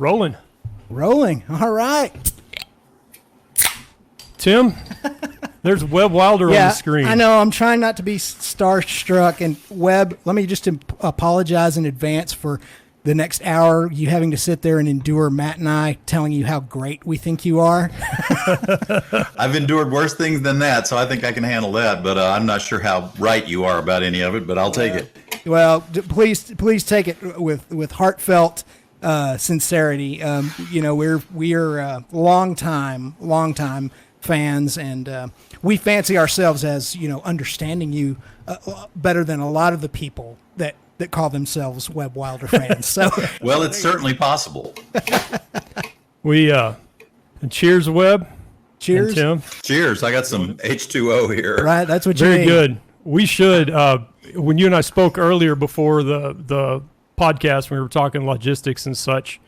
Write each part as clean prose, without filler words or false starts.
Rolling. All right. Tim, there's Webb Wilder on the screen. I know. I'm trying not to be starstruck. And Webb, let me just apologize in advance for the next hour you having to sit there and endure Matt and I telling you how great we think you are. I've endured worse things than that, so I think I can handle that. But I'm not sure how right you are about any of it, but I'll take it. Well, please take it with heartfelt sincerity. We're long time fans, and we fancy ourselves as understanding you better than a lot of the people that call themselves Webb Wilder fans. So, well, it's certainly possible. We and cheers, Webb. Cheers, and Tim. Cheers. I got some H2O here. Right, that's what you Very need. good. We should. When you and I spoke earlier before the podcast, when we were talking logistics and such,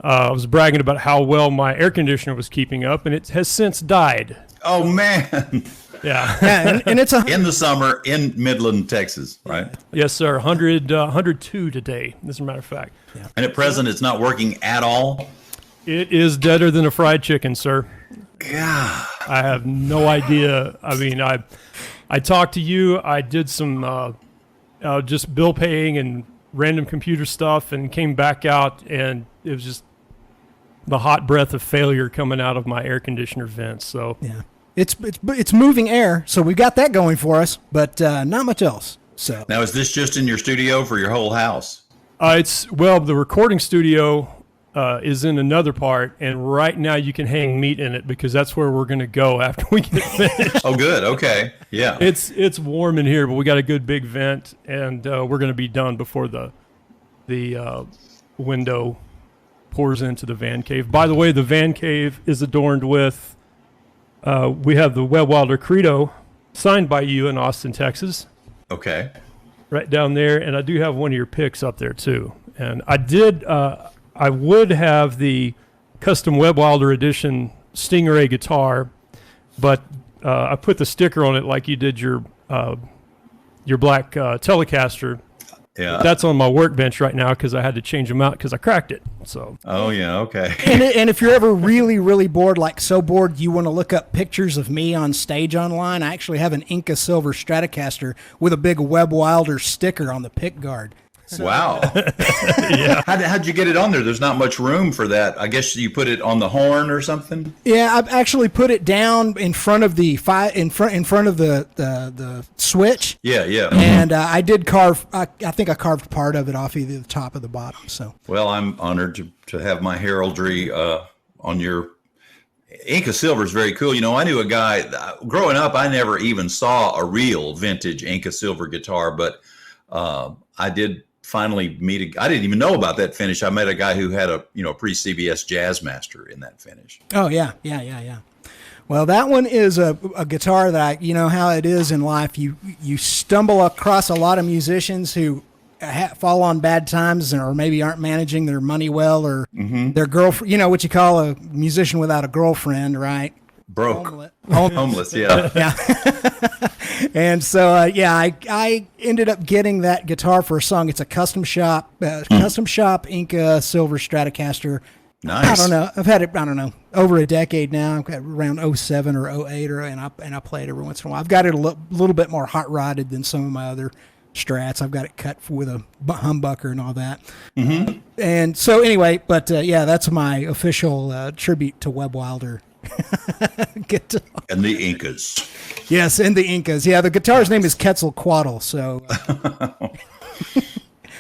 I was bragging about how well my air conditioner was keeping up, and it has since died. Oh man. Yeah. and it's in the summer in Midland, Texas, right? Yes, sir. 102 today, as a matter of fact. Yeah. And at present, it's not working at all. It is deader than a fried chicken, sir. God. I have no idea. I mean, I talked to you. I did some just bill paying and random computer stuff, and came back out, and it was just the hot breath of failure coming out of my air conditioner vents. So yeah, it's moving air, so we've got that going for us, but not much else. So now, is this just in your studio for your whole house? The recording studio is in another part, and right now you can hang meat in it because that's where we're going to go after we get finished. Oh, good. Okay. Yeah. It's warm in here, but we got a good big vent, and we're going to be done before the window pours into the Vann Cave. By the way, the Vann Cave is adorned with, we have the Webb Wilder Credo signed by you in Austin, Texas. Okay. Right down there, and I do have one of your picks up there too. And I would have the custom Webb Wilder edition Stingray guitar, but I put the sticker on it like you did your black Telecaster. Yeah. That's on my workbench right now because I had to change them out because I cracked it. So. Oh yeah. Okay. And if you're ever really, really bored, like so bored you want to look up pictures of me on stage online, I actually have an Inca Silver Stratocaster with a big Webb Wilder sticker on the pick guard. So, wow. Yeah. How'd you get it on there? There's not much room for that. I guess you put it on the horn or something. Yeah, I've actually put it down in front of the the switch. Yeah, yeah. And I did carve. I think I carved part of it off either the top or the bottom. So. Well, I'm honored to have my heraldry on your Inca Silver is very cool. I knew a guy growing up. I never even saw a real vintage Inca Silver guitar, but I did. Finally I didn't even know about that finish. I met a guy who had a pre-CBS Jazzmaster in that finish. Oh yeah. Well, that one is a guitar that how it is in life. You stumble across a lot of musicians who fall on bad times or maybe aren't managing their money well, or their girlfriend. What you call a musician without a girlfriend, right? Broke. Homeless, yeah. Yeah. And so, I ended up getting that guitar for a song. It's a custom shop Inca Silver Stratocaster. Nice. I don't know. I've had it, over a decade now. I've got around 07 or 08, and I play it every once in a while. I've got it a little bit more hot rodded than some of my other Strats. I've got it cut with a humbucker and all that. Mm-hmm. And so anyway, but that's my official tribute to Webb Wilder. Guitar. And the Incas. Yes, and the Incas. Yeah, the guitar's name is Quetzalcoatl. So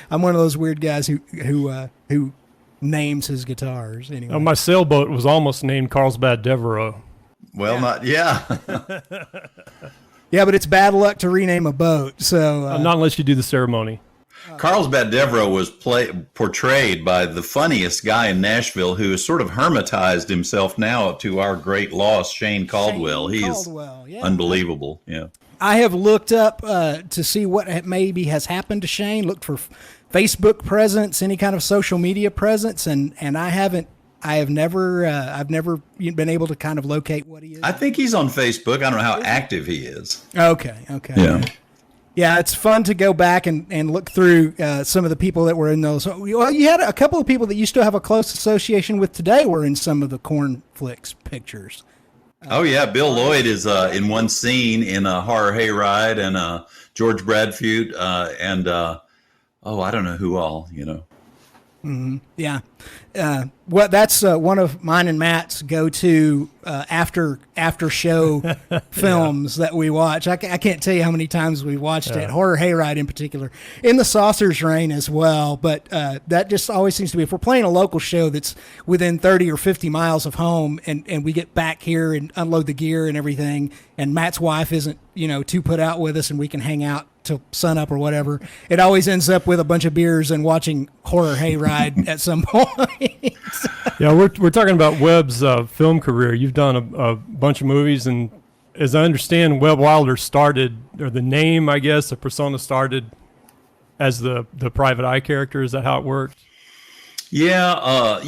I'm one of those weird guys who names his guitars. Anyway, My sailboat was almost named Carlsbad Devereaux. Well, yeah, but it's bad luck to rename a boat. So not unless you do the ceremony. Carlsbad Devereaux was portrayed by the funniest guy in Nashville, who has sort of hermitized himself now to our great loss, Shane Caldwell. He is unbelievable. Yeah. I have looked up to see what maybe has happened to Shane. Looked for Facebook presence, any kind of social media presence, and I've never been able to kind of locate what he is. I think he's on Facebook. I don't know how active he is. Okay. Yeah. Yeah, it's fun to go back and look through some of the people that were in those. Well, you had a couple of people that you still have a close association with today were in some of the Cornflix pictures. Oh yeah, Bill Lloyd is in one scene in a Horror Hayride, and George Bradfute, and I don't know who all, Yeah. Well, that's one of mine and Matt's go-to after show films that we watch. I can't tell you how many times we watched it. Horror Hayride in particular, In the Saucer's Reign as well. But that just always seems to be, if we're playing a local show that's within 30 or 50 miles of home, and we get back here and unload the gear and everything, and Matt's wife isn't too put out with us, and we can hang out till sunup or whatever, it always ends up with a bunch of beers and watching Horror Hayride at some point. Yeah, we're talking about Webb's film career. You've done a bunch of movies, and as I understand, Webb Wilder started, or the name, I guess, the persona started as the private eye character. Is that how it worked? Yeah,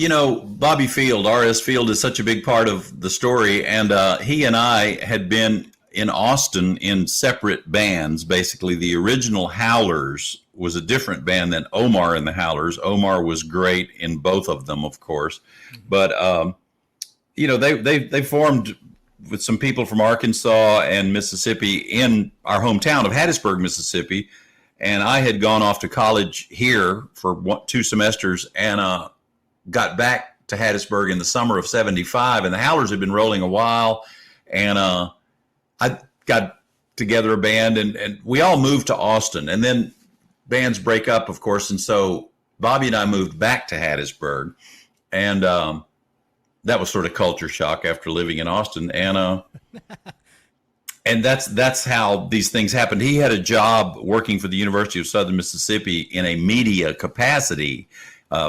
Bobby Field, R.S. Field, is such a big part of the story, and he and I had been in Austin in separate bands. Basically, the original Howlers was a different band than Omar and the Howlers. Omar was great in both of them, of course, but they formed with some people from Arkansas and Mississippi in our hometown of Hattiesburg, Mississippi. And I had gone off to college here for 2 semesters and got back to Hattiesburg in the summer of '75. And the Howlers had been rolling a while, and I got together a band, and we all moved to Austin, and then bands break up, of course. And so Bobby and I moved back to Hattiesburg, and that was sort of culture shock after living in Austin. And that's how these things happened. He had a job working for the University of Southern Mississippi in a media capacity,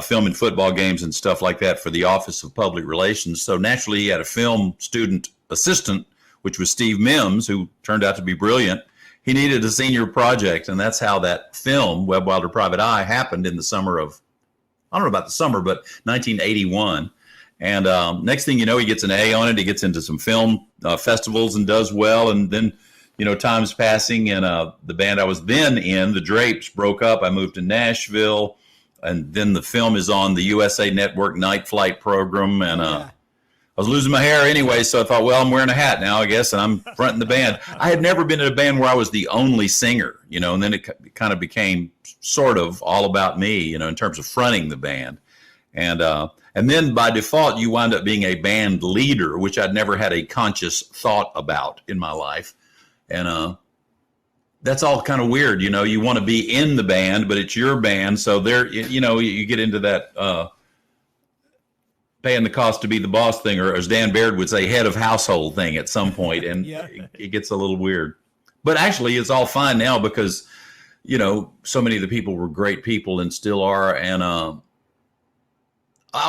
filming football games and stuff like that for the Office of Public Relations. So naturally he had a film student assistant, which was Steve Mims, who turned out to be brilliant. He needed a senior project, and that's how that film, Webb Wilder Private Eye, happened in the summer of, I don't know about the summer, but 1981. And next thing you know, he gets an A on it. He gets into some film festivals and does well. And then, time's passing, and the band I was then in, the Drapes, broke up. I moved to Nashville, and then the film is on the USA Network Night Flight program, and I was losing my hair anyway, so I thought, well, I'm wearing a hat now, I guess, and I'm fronting the band. I had never been in a band where I was the only singer, and then it kind of became sort of all about me, in terms of fronting the band. And then by default, you wind up being a band leader, which I'd never had a conscious thought about in my life. And that's all kind of weird, you want to be in the band, but it's your band. So there, you get into that paying the cost to be the boss thing, or as Dan Baird would say, head of household thing at some point, and it gets a little weird. But actually, it's all fine now because, so many of the people were great people and still are. And I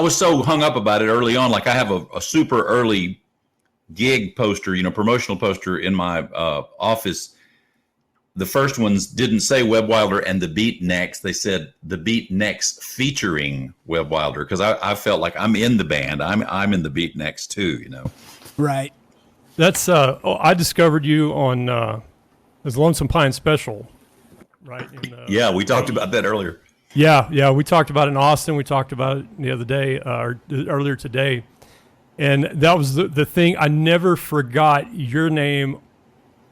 was so hung up about it early on. Like I have a super early gig poster, promotional poster in my office. The first ones didn't say Webb Wilder and the Beatniks. They said the Beatniks featuring Webb Wilder, because I felt like I'm in the band. I'm in the Beatniks too, Right. That's I discovered you on his Lonesome Pine special, right? Yeah, we talked about that earlier. Yeah, we talked about it in Austin. We talked about it the other day, or earlier today, and that was the thing. I never forgot your name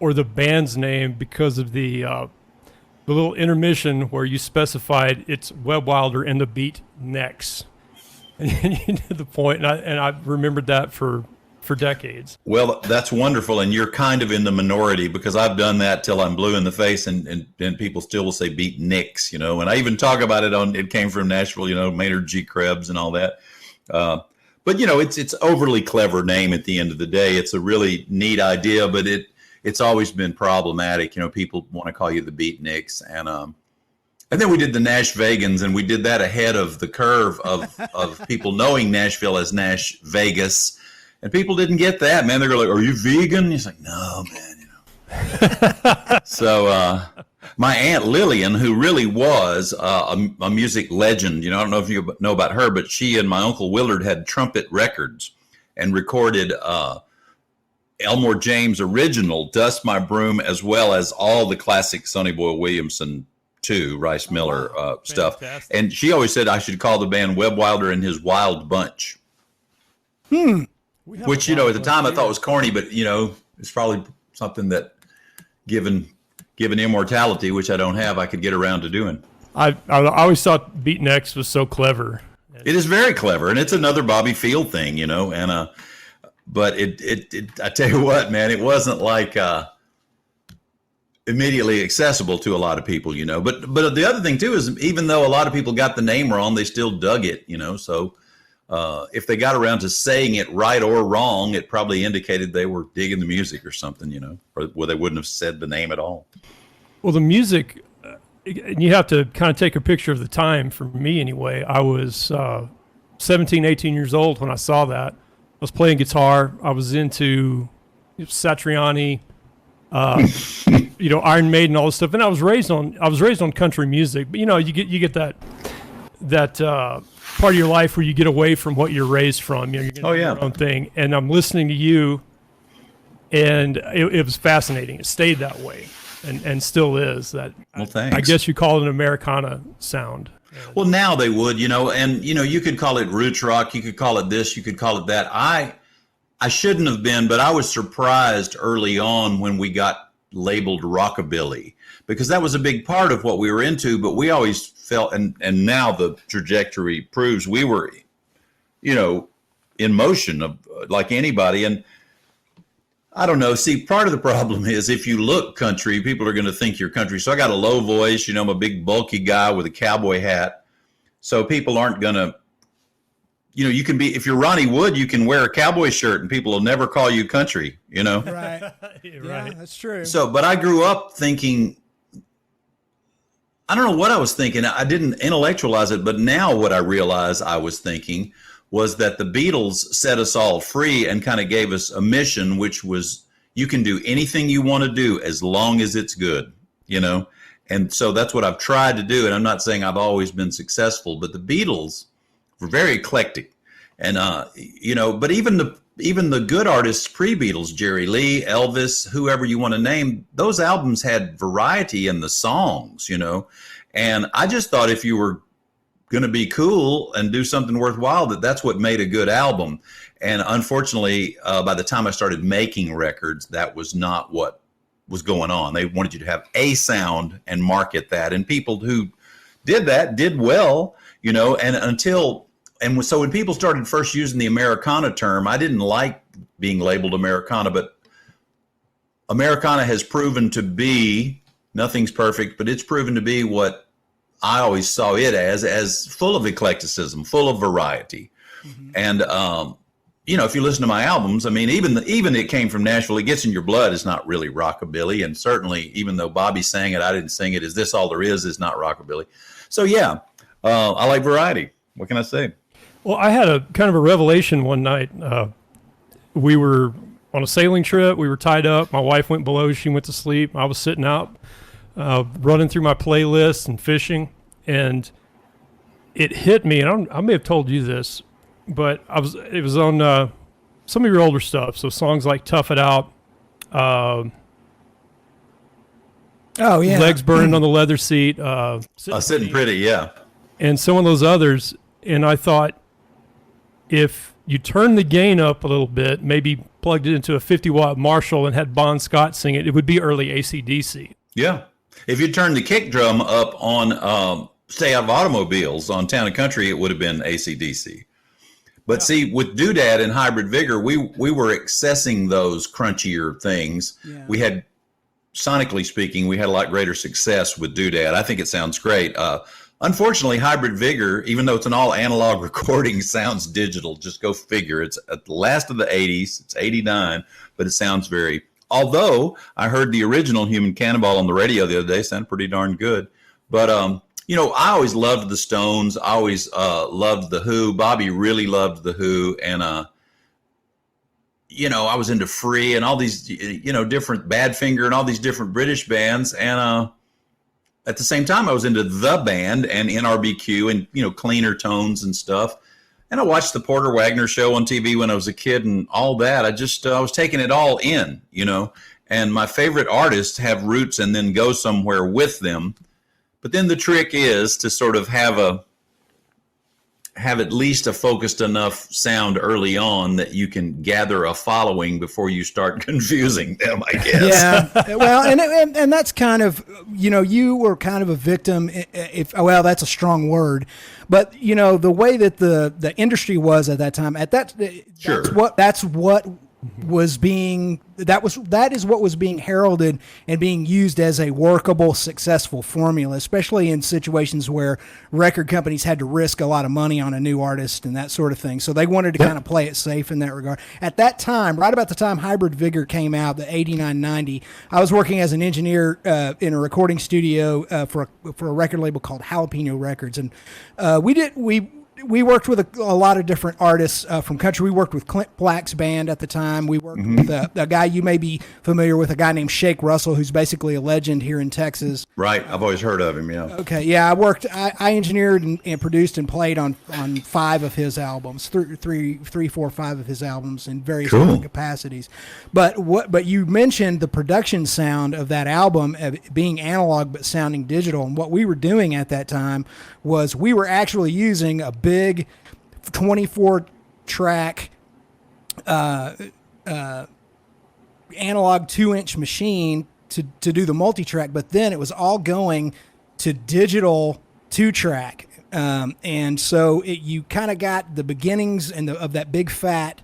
or the band's name because of the little intermission where you specified it's Webb Wilder and the Beatniks, and you did the point, and I remembered that for decades. Well, that's wonderful, and you're kind of in the minority, because I've done that till I'm blue in the face, and people still will say Beatniks, and I even talk about it on It Came From Nashville, Maynard G. Krebs and all that. But it's overly clever name at the end of the day. It's a really neat idea, but it's always been problematic. People want to call you the Beatniks, and then we did the Nash Vegans, and we did that ahead of the curve of people knowing Nashville as Nash Vegas. And people didn't get that, man. They're like, "Are you vegan?" He's like, "No, man." So my Aunt Lillian, who really was a music legend, I don't know if you know about her, but she and my Uncle Willard had Trumpet Records and recorded Elmore James original, Dust My Broom, as well as all the classic Sonny Boy Williamson too, Rice Miller stuff. Fantastic. And she always said I should call the band Webb Wilder and his Wild Bunch. Which, at the time I thought was corny, but, it's probably something that given immortality, which I don't have, I could get around to doing. I always thought Beaten X was so clever. It is very clever, and it's another Bobby Field thing, and but it I tell you what, man, it wasn't like immediately accessible to a lot of people, But the other thing too is, even though a lot of people got the name wrong, they still dug it, So if they got around to saying it right or wrong, it probably indicated they were digging the music or something, or they wouldn't have said the name at all. Well, the music, you have to kind of take a picture of the time. For me, anyway, I was 17, 18 years old when I saw that. I was playing guitar. I was into Satriani, Iron Maiden, all this stuff. And I was raised on country music. But you get that part of your life where you get away from what you're raised from. You're gonna do your own thing. And I'm listening to you, and it was fascinating. It stayed that way, and still is. That. Well, thanks. I guess you call it an Americana sound. Well, now they would, and you could call it roots rock, you could call it this, you could call it that. I shouldn't have been, but I was surprised early on when we got labeled rockabilly, because that was a big part of what we were into. But we always felt, and now the trajectory proves we were, in motion of like anybody. And I don't know. See, part of the problem is if you look country, people are going to think you're country. So I got a low voice, I'm a big bulky guy with a cowboy hat. So people aren't going to, you can be, if you're Ronnie Wood, you can wear a cowboy shirt and people will never call you country, Right. Yeah, that's true. So, but I grew up thinking, I don't know what I was thinking. I didn't intellectualize it, but now what I realize I was thinking was that the Beatles set us all free and kind of gave us a mission, which was you can do anything you want to do as long as it's good, And so that's what I've tried to do. And I'm not saying I've always been successful, but the Beatles were very eclectic. And, but even the good artists pre-Beatles, Jerry Lee, Elvis, whoever you want to name, those albums had variety in the songs, And I just thought if you were going to be cool and do something worthwhile, that's what made a good album. And unfortunately, by the time I started making records, that was not what was going on. They wanted you to have a sound and market that. And people who did that did well, and so when people started first using the Americana term, I didn't like being labeled Americana, but Americana has proven to be, nothing's perfect, but it's proven to be what I always saw it as full of eclecticism, full of variety. Mm-hmm. And, if you listen to my albums, I mean, even It Came From Nashville, It Gets in Your Blood is not really rockabilly. And certainly, even though Bobby sang it, I didn't sing it. Is This All There Is not rockabilly. So, I like variety. What can I say? Well, I had a kind of a revelation one night. We were on a sailing trip. We were tied up. My wife went below. She went to sleep. I was sitting out, running through my playlist and fishing, and it hit me. And I may have told you this, but it was on some of your older stuff. So songs like "Tough It Out," "Legs Burning on the Leather Seat," "Sitting Pretty," yeah, and some of those others. And I thought, if you turn the gain up a little bit, maybe plugged it into a 50-watt Marshall and had Bon Scott sing it, it would be early AC/DC. Yeah. If you turn the kick drum up on Stay Out of Automobiles on Town and Country, it would have been AC/DC. But see, with Doodad and Hybrid Vigor, we were accessing those crunchier things. Yeah. We had, sonically speaking, we had a lot greater success with Doodad. I think it sounds great. Unfortunately, Hybrid Vigor, even though it's an all analog recording, sounds digital. Just go figure. It's at the last of the 80s. It's 89, but it sounds very... Although I heard the original Human Cannonball on the radio the other day, sounded pretty darn good. But, I always loved the Stones. I always loved The Who. Bobby really loved The Who. And, I was into Free and all these, different Badfinger and all these different British bands. And at the same time, I was into The Band and NRBQ and, cleaner tones and stuff. And I watched the Porter Wagner show on TV when I was a kid and all that. I was taking it all in, and my favorite artists have roots and then go somewhere with them. But then the trick is to sort of have at least a focused enough sound early on that you can gather a following before you start confusing them, I guess. Yeah. Well, and that's kind of, you were kind of a victim, that's a strong word, but the way that the industry was at that time, Sure. that is what was being heralded and being used as a workable, successful formula, especially in situations where record companies had to risk a lot of money on a new artist and that sort of thing. So they wanted to kind of play it safe in that regard. At that time, right about the time Hybrid Vigor came out, the 89-90, I was working as an engineer in a recording studio for a record label called Jalapeno Records, and we worked with a lot of different artists from country. We worked with Clint Black's band at the time. We worked with a guy you may be familiar with, a guy named Shake Russell, who's basically a legend here in Texas. Right. I've always heard of him, yeah. Okay, yeah. I engineered and produced and played on 5 of his albums, three, 4, 5 of his albums in various different capacities. But you mentioned the production sound of that album being analog but sounding digital. And what we were doing at that time was we were actually using a big 24-track analog 2-inch machine to do the multi-track, but then it was all going to digital 2-track. And so you kind of got the beginnings of that big fat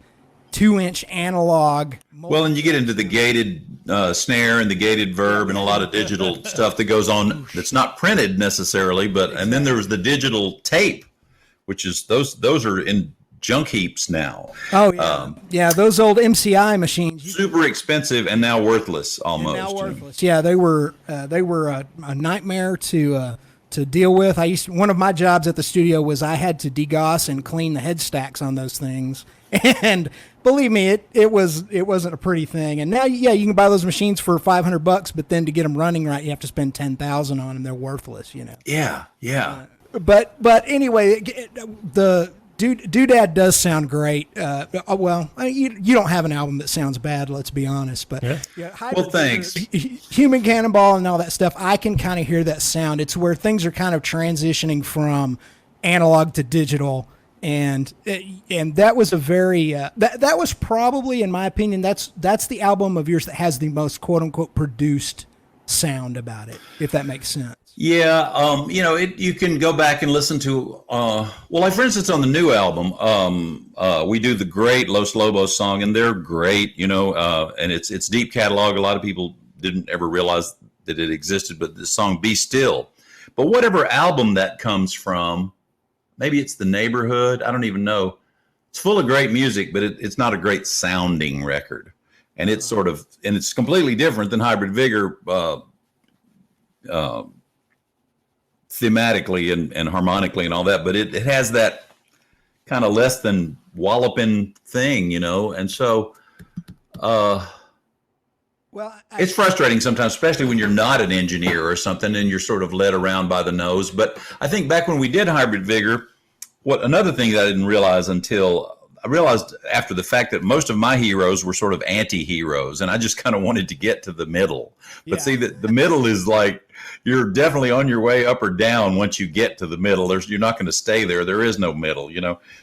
2-inch analog. Well, and you get into the gated snare and the gated verb and a lot of digital stuff that goes on that's not printed necessarily, and then there was the digital tape, which is those are in junk heaps now. Oh yeah, those old MCI machines, super expensive and now worthless almost. Now worthless. Yeah, they were a nightmare to deal with. One of my jobs at the studio was I had to degauss and clean the head stacks on those things, and believe me, it wasn't a pretty thing. And now, yeah, you can buy those machines for $500, but then to get them running right, you have to spend $10,000 on them. They're worthless, Yeah. But anyway, the Doodad does sound great. You don't have an album that sounds bad, let's be honest. But well, thanks. Human Cannonball and all that stuff, I can kind of hear that sound. It's where things are kind of transitioning from analog to digital. And that was a very that was probably, in my opinion, that's the album of yours that has the most quote unquote produced sound about it, if that makes sense. Yeah, you can go back and listen to like for instance on the new album, we do the great Los Lobos song, and they're great, and it's deep catalog. A lot of people didn't ever realize that it existed, but the song Be Still. But whatever album that comes from, maybe it's The Neighborhood. I don't even know. It's full of great music, but it's not a great sounding record. And it's it's completely different than Hybrid Vigor thematically and harmonically and all that. But it has that kind of less than walloping thing, And so it's frustrating sometimes, especially when you're not an engineer or something and you're sort of led around by the nose. But I think back when we did Hybrid Vigor, another thing that I didn't realize until I realized after the fact that most of my heroes were sort of anti-heroes, and I just kind of wanted to get to the middle. But see, the middle is like, you're definitely on your way up or down once you get to the middle. You're not going to stay there. There is no middle,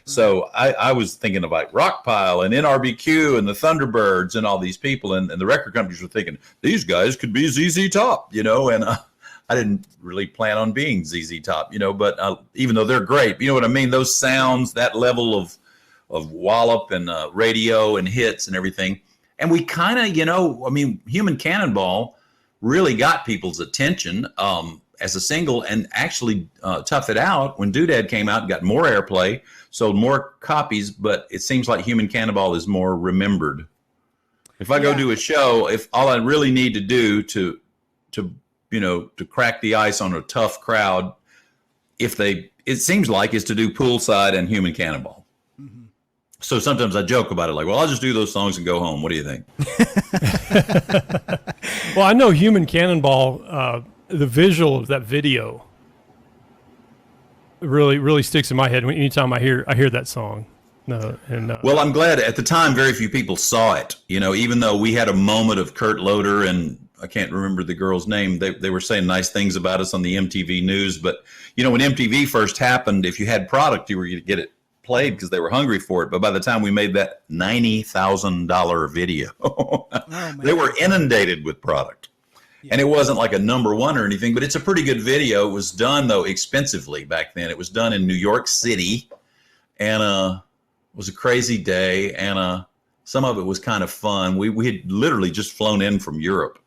So I was thinking of like Rockpile and NRBQ and the Thunderbirds and all these people, and the record companies were thinking, these guys could be ZZ Top, and I didn't really plan on being ZZ Top, but even though they're great, you know what I mean? Those sounds, that level of wallop and radio and hits and everything. And we kind of, Human Cannonball really got people's attention as a single, and actually Tough It Out, when Doodad came out, got more airplay, sold more copies, but it seems like Human Cannonball is more remembered. If I go do a show, if all I really need to do to crack the ice on a tough crowd, it seems like, is to do Poolside and Human Cannonball. Mm-hmm. So sometimes I joke about it, like, well, I'll just do those songs and go home. What do you think? Well, I know Human Cannonball, the visual of that video really, really sticks in my head anytime I hear that song. No, and Well, I'm glad at the time very few people saw it. Even though we had a moment of Kurt Loder and I can't remember the girl's name, they were saying nice things about us on the MTV news. But, when MTV first happened, if you had product, you were going to get it played because they were hungry for it. But by the time we made that $90,000 video, they were inundated with product. Yeah. And it wasn't like a number one or anything, but it's a pretty good video. It was done, though, expensively back then. It was done in New York City, and it was a crazy day, and some of it was kind of fun. We had literally just flown in from Europe,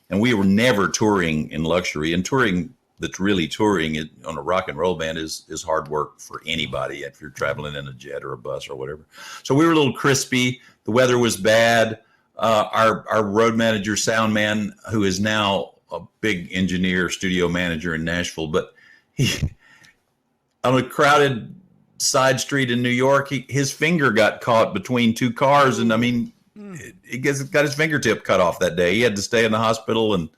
and we were never touring in luxury. And touring that's really touring it on a rock and roll band is hard work for anybody if you're traveling in a jet or a bus or whatever. So we were a little crispy. The weather was bad. Our road manager, sound man, who is now a big engineer, studio manager in Nashville, but he, on a crowded side street in New York, his finger got caught between two cars. And I mean, he got his fingertip cut off that day. He had to stay in the hospital and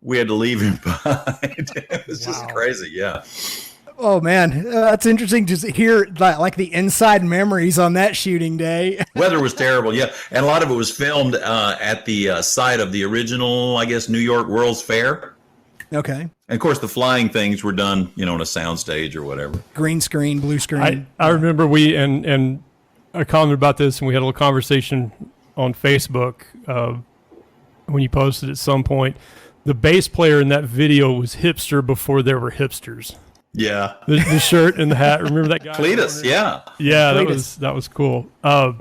we had to leave him behind. It was just crazy. Yeah. Oh man, that's interesting to hear like the inside memories on that shooting day. Weather was terrible, yeah, and a lot of it was filmed at the site of the original, I guess, New York World's Fair. Okay. And of course, the flying things were done, on a soundstage or whatever. Green screen, blue screen. I remember we and I commented about this, and we had a little conversation on Facebook when you posted at some point. The bass player in that video was hipster before there were hipsters. Yeah. The shirt and the hat. Remember that guy? Cletus, yeah. Yeah, that was cool. You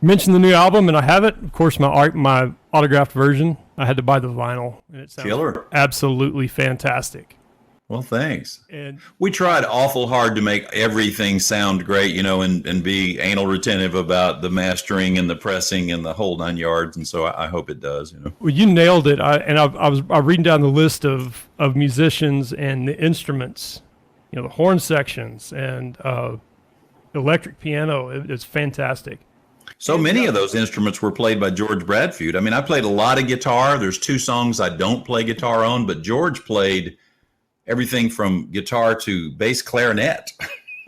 mentioned the new album, and I have it. Of course, my autographed version. I had to buy the vinyl, and it sounds killer. Absolutely fantastic. Well, thanks. And we tried awful hard to make everything sound great, and be anal retentive about the mastering and the pressing and the whole 9 yards. And so I hope it does, Well, you nailed it. I was reading down the list of musicians and the instruments, the horn sections and electric piano. It's fantastic. So many of those instruments were played by George Bradford. I mean, I played a lot of guitar. There's 2 songs I don't play guitar on, but George played everything from guitar to bass clarinet.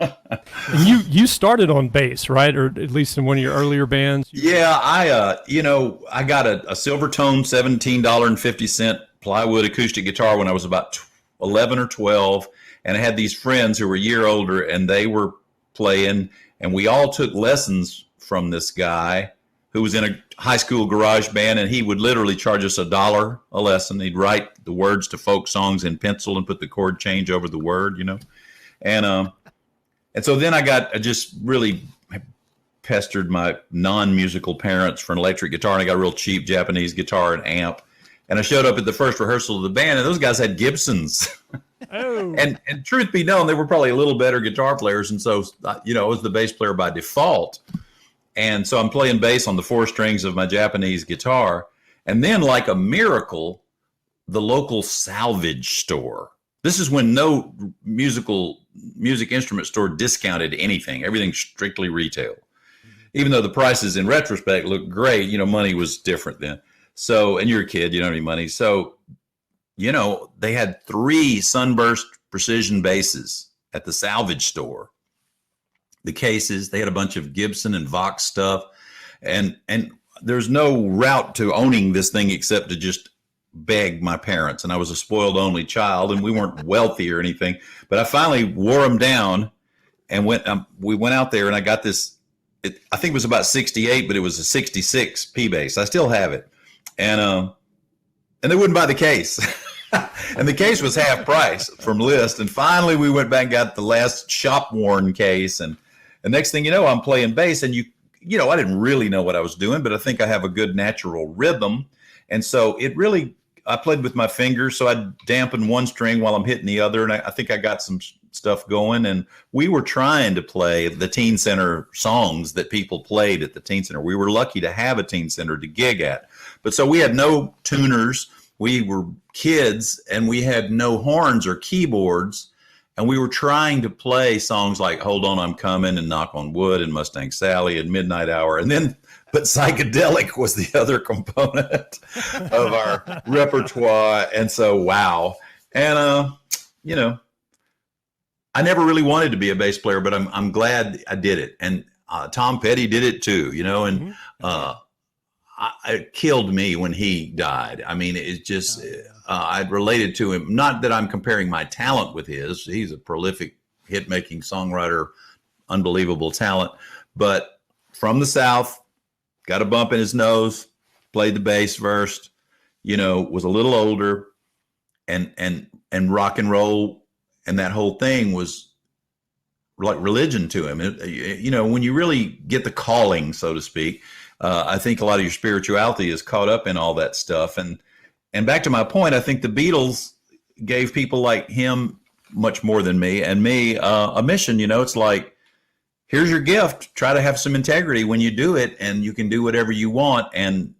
And you started on bass, right? Or at least in one of your earlier bands? Yeah, I got a Silvertone $17.50 plywood acoustic guitar when I was about 11 or 12. And I had these friends who were a year older, and they were playing, and we all took lessons from this guy who was in a high school garage band, and he would literally charge us $1 a lesson. He'd write the words to folk songs in pencil and put the chord change over the word, And so then I just really pestered my non-musical parents for an electric guitar, and I got a real cheap Japanese guitar and amp. And I showed up at the first rehearsal of the band, and those guys had Gibsons. Oh. And truth be known, they were probably a little better guitar players. And so, I was the bass player by default. And so I'm playing bass on the 4 strings of my Japanese guitar. And then, like a miracle, the local salvage store. This is when no music instrument store discounted anything. Everything's strictly retail. Mm-hmm. Even though the prices in retrospect look great, money was different then. So, and you're a kid, you don't have any money. So, they had 3 Sunburst Precision basses at the salvage store. The cases, they had a bunch of Gibson and Vox stuff. And there's no route to owning this thing except to just beg my parents. And I was a spoiled only child, and we weren't wealthy or anything. But I finally wore them down and we went out there, and I got this, I think it was about 68, but it was a 66 P bass. I still have it. And they wouldn't buy the case. And the case was half price from list. And finally we went back and got the last shop worn case. And the next thing you know, I'm playing bass, and I didn't really know what I was doing, but I think I have a good natural rhythm. And so I played with my fingers. So I'd dampen one string while I'm hitting the other. And I think I got some stuff going. And we were trying to play the teen center songs that people played at the teen center. We were lucky to have a teen center to gig at. But so we had no tuners. We were kids, and we had no horns or keyboards. And we were trying to play songs like Hold On, I'm Coming, and Knock on Wood, and Mustang Sally, and Midnight Hour. But psychedelic was the other component of our repertoire. And so, wow. And, I never really wanted to be a bass player, but I'm glad I did it. And Tom Petty did it too, you know, and it killed me when he died. I mean, it just, I related to him. Not that I'm comparing my talent with his. He's a prolific hit-making songwriter, unbelievable talent. But from the South, got a bump in his nose, played the bass first, you know, was a little older, and rock and roll and that whole thing was like religion to him. You know, when you really get the calling, so to speak, I think a lot of your spirituality is caught up in all that stuff. And back to my point, I think the Beatles gave people like him much more than me and me a mission. You know, it's like, here's your gift. Try to have some integrity when you do it, and you can do whatever you want. And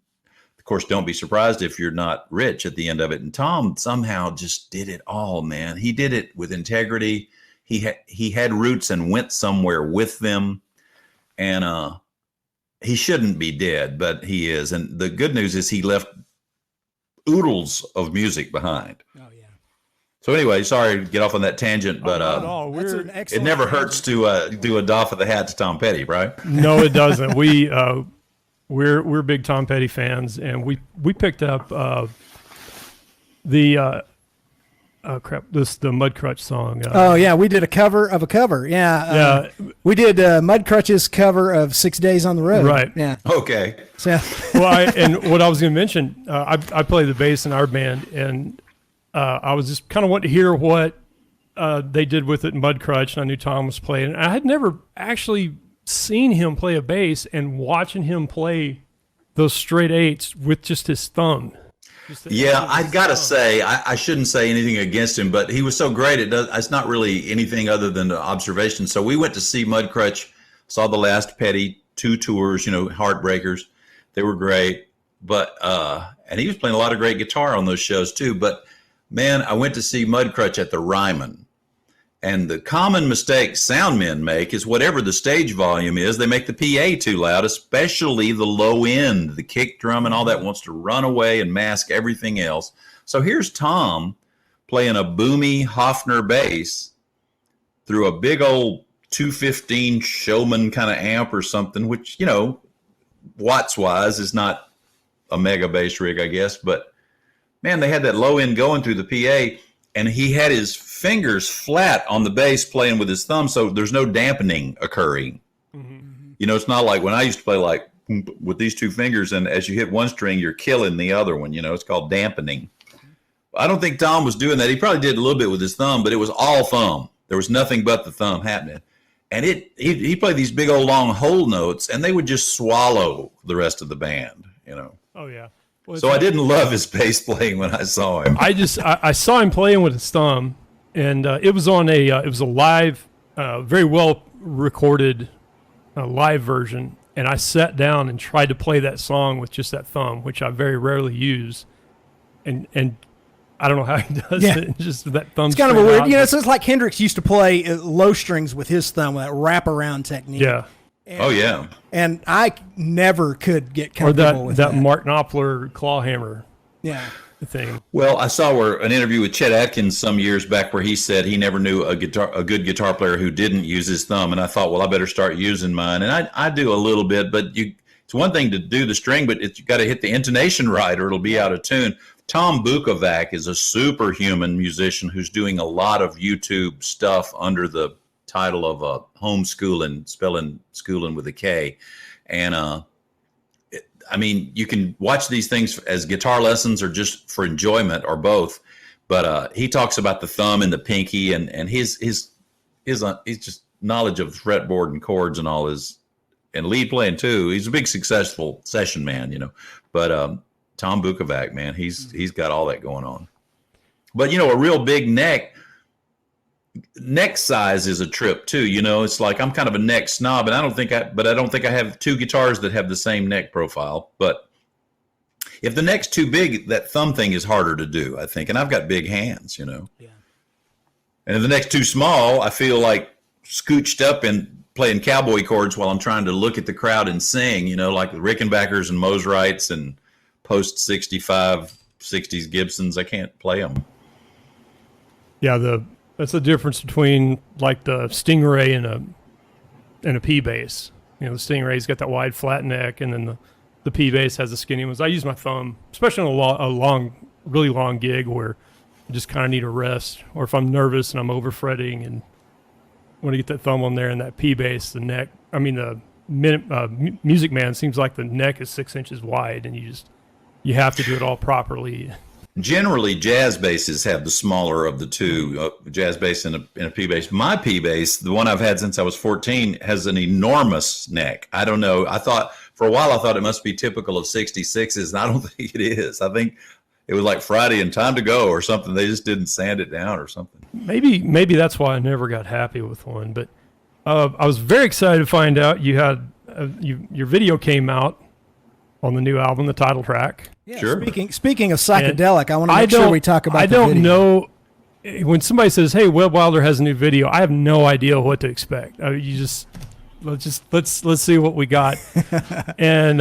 of course, don't be surprised if you're not rich at the end of it. And Tom somehow just did it all, man. He did it with integrity. He had roots and went somewhere with them. And he shouldn't be dead, but he is. And the good news is he left oodles of music behind. Oh, yeah. So anyway, sorry to get off on that tangent, but Not at all. it never hurts to do a doff of the hat to Tom Petty, right? No, it doesn't. We're big Tom Petty fans, and we picked up the Mudcrutch song. Oh yeah, we did a cover of a cover. Yeah, we did Mudcrutch's cover of 6 Days on the Road. Right. Yeah. Okay. So Well, and what I was going to mention, I play the bass in our band, and I was just kind of wanting to hear what they did with it in Mudcrutch, and I knew Tom was playing. And I had never actually seen him play a bass, and watching him play those straight eights with just his thumb. Yeah, I gotta say, I shouldn't say anything against him, but he was so great. It's not really anything other than the observation. So we went to see Mudcrutch, saw the last Petty 2 tours, you know, Heartbreakers. They were great, but and he was playing a lot of great guitar on those shows too. But man, I went to see Mudcrutch at the Ryman. And the common mistake sound men make is whatever the stage volume is, they make the PA too loud, especially the low end. The kick drum and all that wants to run away and mask everything else. So here's Tom playing a boomy Hofner bass through a big old 215 Showman kind of amp or something, which, you know, watts-wise is not a mega bass rig, I guess. But, man, they had that low end going through the PA, and he had his fingers flat on the bass playing with his thumb, so there's no dampening occurring. Mm-hmm. You know, it's not like when I used to play like with these 2 fingers, and as you hit one string, you're killing the other one. You know, it's called dampening. I don't think Tom was doing that. He probably did a little bit with his thumb, but it was all thumb. There was nothing but the thumb happening. And he played these big old long whole notes, and they would just swallow the rest of the band, you know. Oh, yeah. Well, so I didn't love his bass playing when I saw him. I saw him playing with his thumb, and it was on it was a live, very well recorded live version. And I sat down and tried to play that song with just that thumb, which I very rarely use. And I don't know how he does it. Just that thumb. It's kind of a weird, you know, so it's like Hendrix used to play low strings with his thumb, with that wraparound technique. Yeah. And, And I never could get comfortable with that. Or that Mark Knopfler claw hammer. Yeah. Thing. Well, I saw an interview with Chet Atkins some years back where he said he never knew a good guitar player who didn't use his thumb. And I thought, well, I better start using mine. And I do a little bit, but it's one thing to do the string, but you got to hit the intonation right or it'll be out of tune. Tom Bukovac is a superhuman musician who's doing a lot of YouTube stuff under the title of homeschooling, schooling with a K. And I mean, you can watch these things as guitar lessons or just for enjoyment or both. But he talks about the thumb and the pinky and his just knowledge of fretboard and chords and all and lead playing too. He's a big successful session man, you know. But Tom Bukovac, man, he's got all that going on. But you know, a real big neck size is a trip too. You know, it's like I'm kind of a neck snob, and I don't think I have 2 guitars that have the same neck profile. But if the neck's too big, that thumb thing is harder to do, I think. And I've got big hands, you know. Yeah. And if the neck's too small, I feel like scooched up and playing cowboy chords while I'm trying to look at the crowd and sing, you know, like the Rickenbackers and Mosrites and post 65, 60s Gibsons. I can't play them. Yeah, That's the difference between like the Stingray and a P bass. You know, the Stingray's got that wide flat neck, and then the P bass has the skinny ones. I use my thumb, especially on a long, really long gig where I just kind of need a rest, or if I'm nervous and I'm over fretting and want to get that thumb on there, and that P bass, the neck. I mean, the Music Man seems like the neck is 6 inches wide, and you have to do it all properly. Generally, jazz basses have the smaller of the two, jazz bass and a P bass. My P bass, the one I've had since I was 14, has an enormous neck. I don't know. For a while, I thought it must be typical of 66s, and I don't think it is. I think it was like Friday and Time to Go or something. They just didn't sand it down or something. Maybe that's why I never got happy with one. But I was very excited to find out you had your video came out on the new album, the title track. Yeah, sure. Speaking of psychedelic, I want to make sure we talk about. I don't know when somebody says, "Hey, Webb Wilder has a new video." I have no idea what to expect. Let's see what we got, and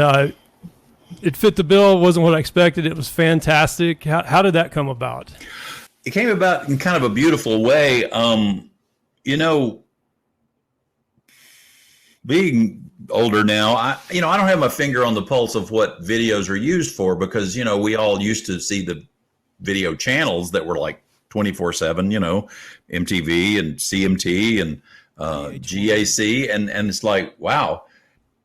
it fit the bill. It wasn't what I expected. It was fantastic. How did that come about? It came about in kind of a beautiful way. Being older now, I don't have my finger on the pulse of what videos are used for, because, we all used to see the video channels that were like 24/7, MTV and CMT and GAC. And it's like, wow,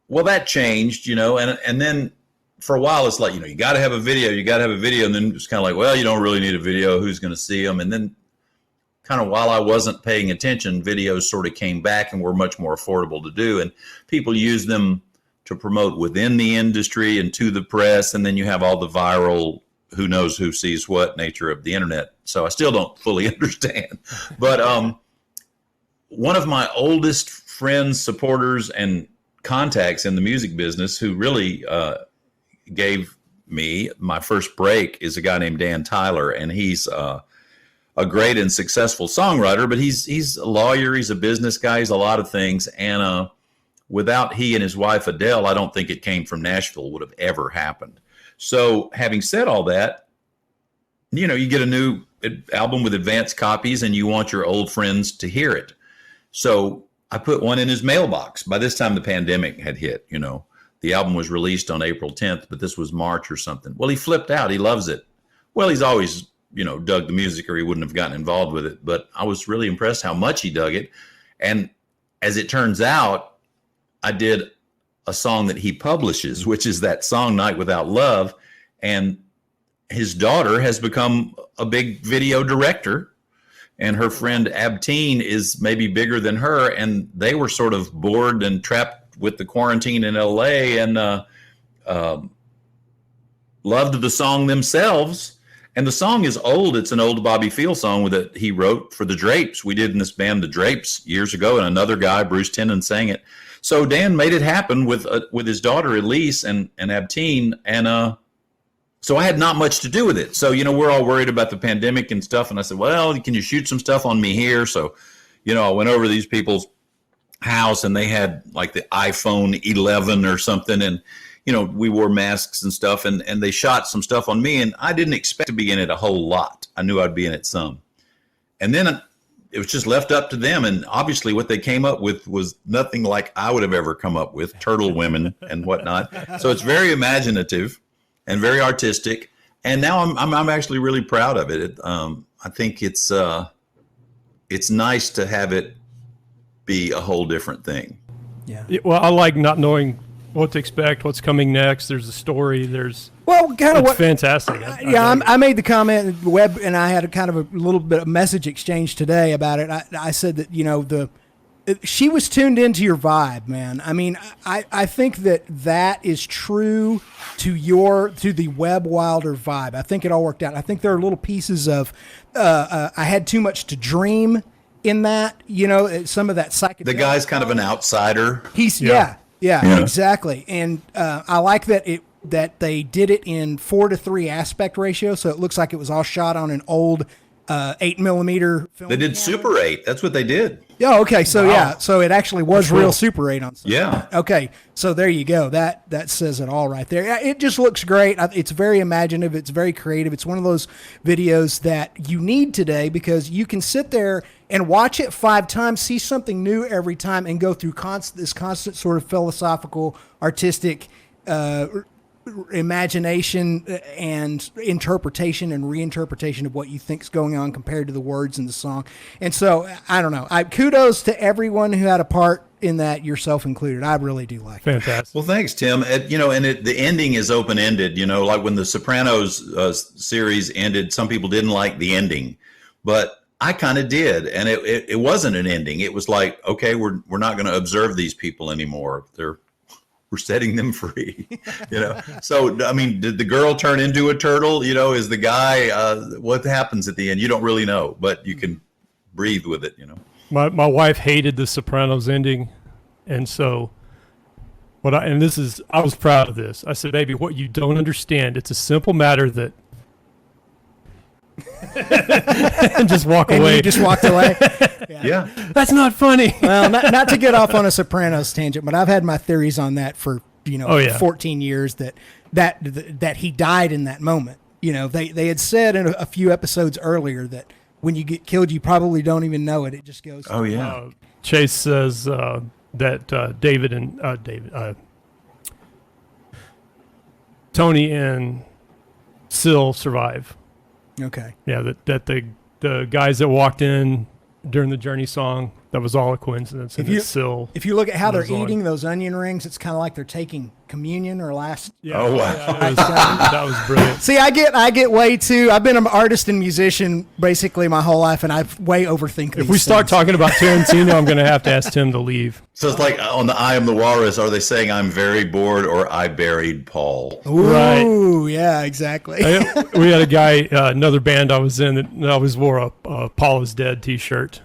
well, that changed, and then for a while it's like, you got to have a video, and then it's kind of like, well, you don't really need a video. Who's going to see them? And then kind of while I wasn't paying attention, videos sort of came back and were much more affordable to do. And people use them to promote within the industry and to the press. And then you have all the viral, who knows who sees what nature of the internet. So I still don't fully understand. But one of my oldest friends, supporters, and contacts in the music business who really gave me my first break is a guy named Dan Tyler. And he's a great and successful songwriter, but he's a lawyer, he's a business guy, he's a lot of things. And without he and his wife Adele, I don't think It Came From Nashville would have ever happened. So having said all that, you get a new album with advanced copies and you want your old friends to hear it. So I put one in his mailbox. By this time the pandemic had hit, the album was released on April 10th, but this was March or something. Well, he flipped out. He loves it. Well, he's always dug the music, or he wouldn't have gotten involved with it. But I was really impressed how much he dug it. And as it turns out, I did a song that he publishes, which is that song Night Without Love. And his daughter has become a big video director, and her friend Abteen is maybe bigger than her. And they were sort of bored and trapped with the quarantine in LA and loved the song themselves. And the song is old. It's an old Bobby Field song that he wrote for the Drapes. We did in this band, the Drapes, years ago, and another guy, Bruce Tennant, sang it. So Dan made it happen with his daughter Elise and Abteen, and so I had not much to do with it. So we're all worried about the pandemic and stuff, and I said, well, can you shoot some stuff on me here? So I went over to these people's house, and they had like the iPhone 11 or something, and we wore masks and stuff, and they shot some stuff on me, and I didn't expect to be in it a whole lot. I knew I'd be in it some. And then it was just left up to them, and obviously what they came up with was nothing like I would have ever come up with, turtle women and whatnot. So it's very imaginative and very artistic, and now I'm actually really proud of it. I think it's nice to have it be a whole different thing. Yeah. Well, I like not knowing what to expect, what's coming next. There's a story. Fantastic. I made the comment. Webb and I had a kind of a little bit of message exchange today about it. I said that she was tuned into your vibe, man. I mean, I think that is true to the Webb Wilder vibe. I think it all worked out. I think there are little pieces of I had too much to dream in that. Some of that psychedelic. The guy's kind of an outsider. Yeah, exactly. And I like that they did it in 4:3 aspect ratio, so it looks like it was all shot on an old 8mm film. They did camera. Super 8. That's what they did. Oh, okay. So Wow. yeah, so it actually was That's real cool. Super 8 on Sunday. Yeah. Okay, so there you go. That says it all right there. Yeah, it just looks great. It's very imaginative. It's very creative. It's one of those videos that you need today because you can sit there and watch it 5 times, see something new every time, and go through this constant sort of philosophical, artistic imagination and interpretation and reinterpretation of what you think is going on compared to the words in the song. And so I don't know. Kudos to everyone who had a part in that, yourself included. I really do like it. Fantastic. Well, thanks, Tim. The ending is open ended. Like when the Sopranos series ended, some people didn't like the ending, but I kind of did, and it wasn't an ending. It was like, okay, we're not going to observe these people anymore. We're setting them free, So, I mean, did the girl turn into a turtle? Is the guy, what happens at the end? You don't really know, but you can breathe with it, My wife hated the Sopranos ending, and so I was proud of this. I said, baby, what you don't understand, it's a simple matter that and just walk And away. you just walked away. Yeah. That's not funny. Well, not to get off on a Sopranos tangent, but I've had my theories on that for 14 years that he died in that moment. They had said in a few episodes earlier that when you get killed, you probably don't even know it. It just goes. Oh, yeah. Chase says that David and Tony and Syl survive. Okay. Yeah, that the guys that walked in during the Journey song, that was all a coincidence. And it's Syl. If you look at how they're lives on. eating those onion rings, it's kind of like they're taking communion or last. Yeah, Oh, wow. yeah, that was brilliant. See, I get way too. I've been an artist and musician basically my whole life, and I way overthink these If we start things. talking about Tarantino, I'm going to have to ask Tim to leave. So it's like on the I Am the Walrus, are they saying I'm very bored or I buried Paul? Ooh, yeah, exactly. We had a guy, another band I was in, that always wore a Paul is Dead t-shirt.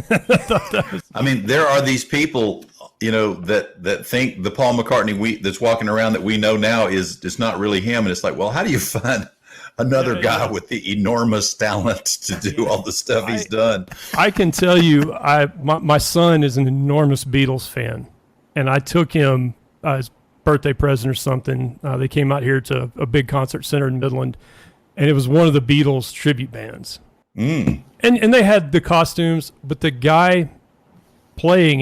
I mean, there are these people, that think the Paul McCartney that's walking around that we know now is not really him. And it's like, well, how do you find another guy with the enormous talent to do all the stuff he's done? I can tell you, my son is an enormous Beatles fan, and I took him his birthday present or something. They came out here to a big concert center in Midland, and it was one of the Beatles tribute bands. Mm. And they had the costumes, but the guy playing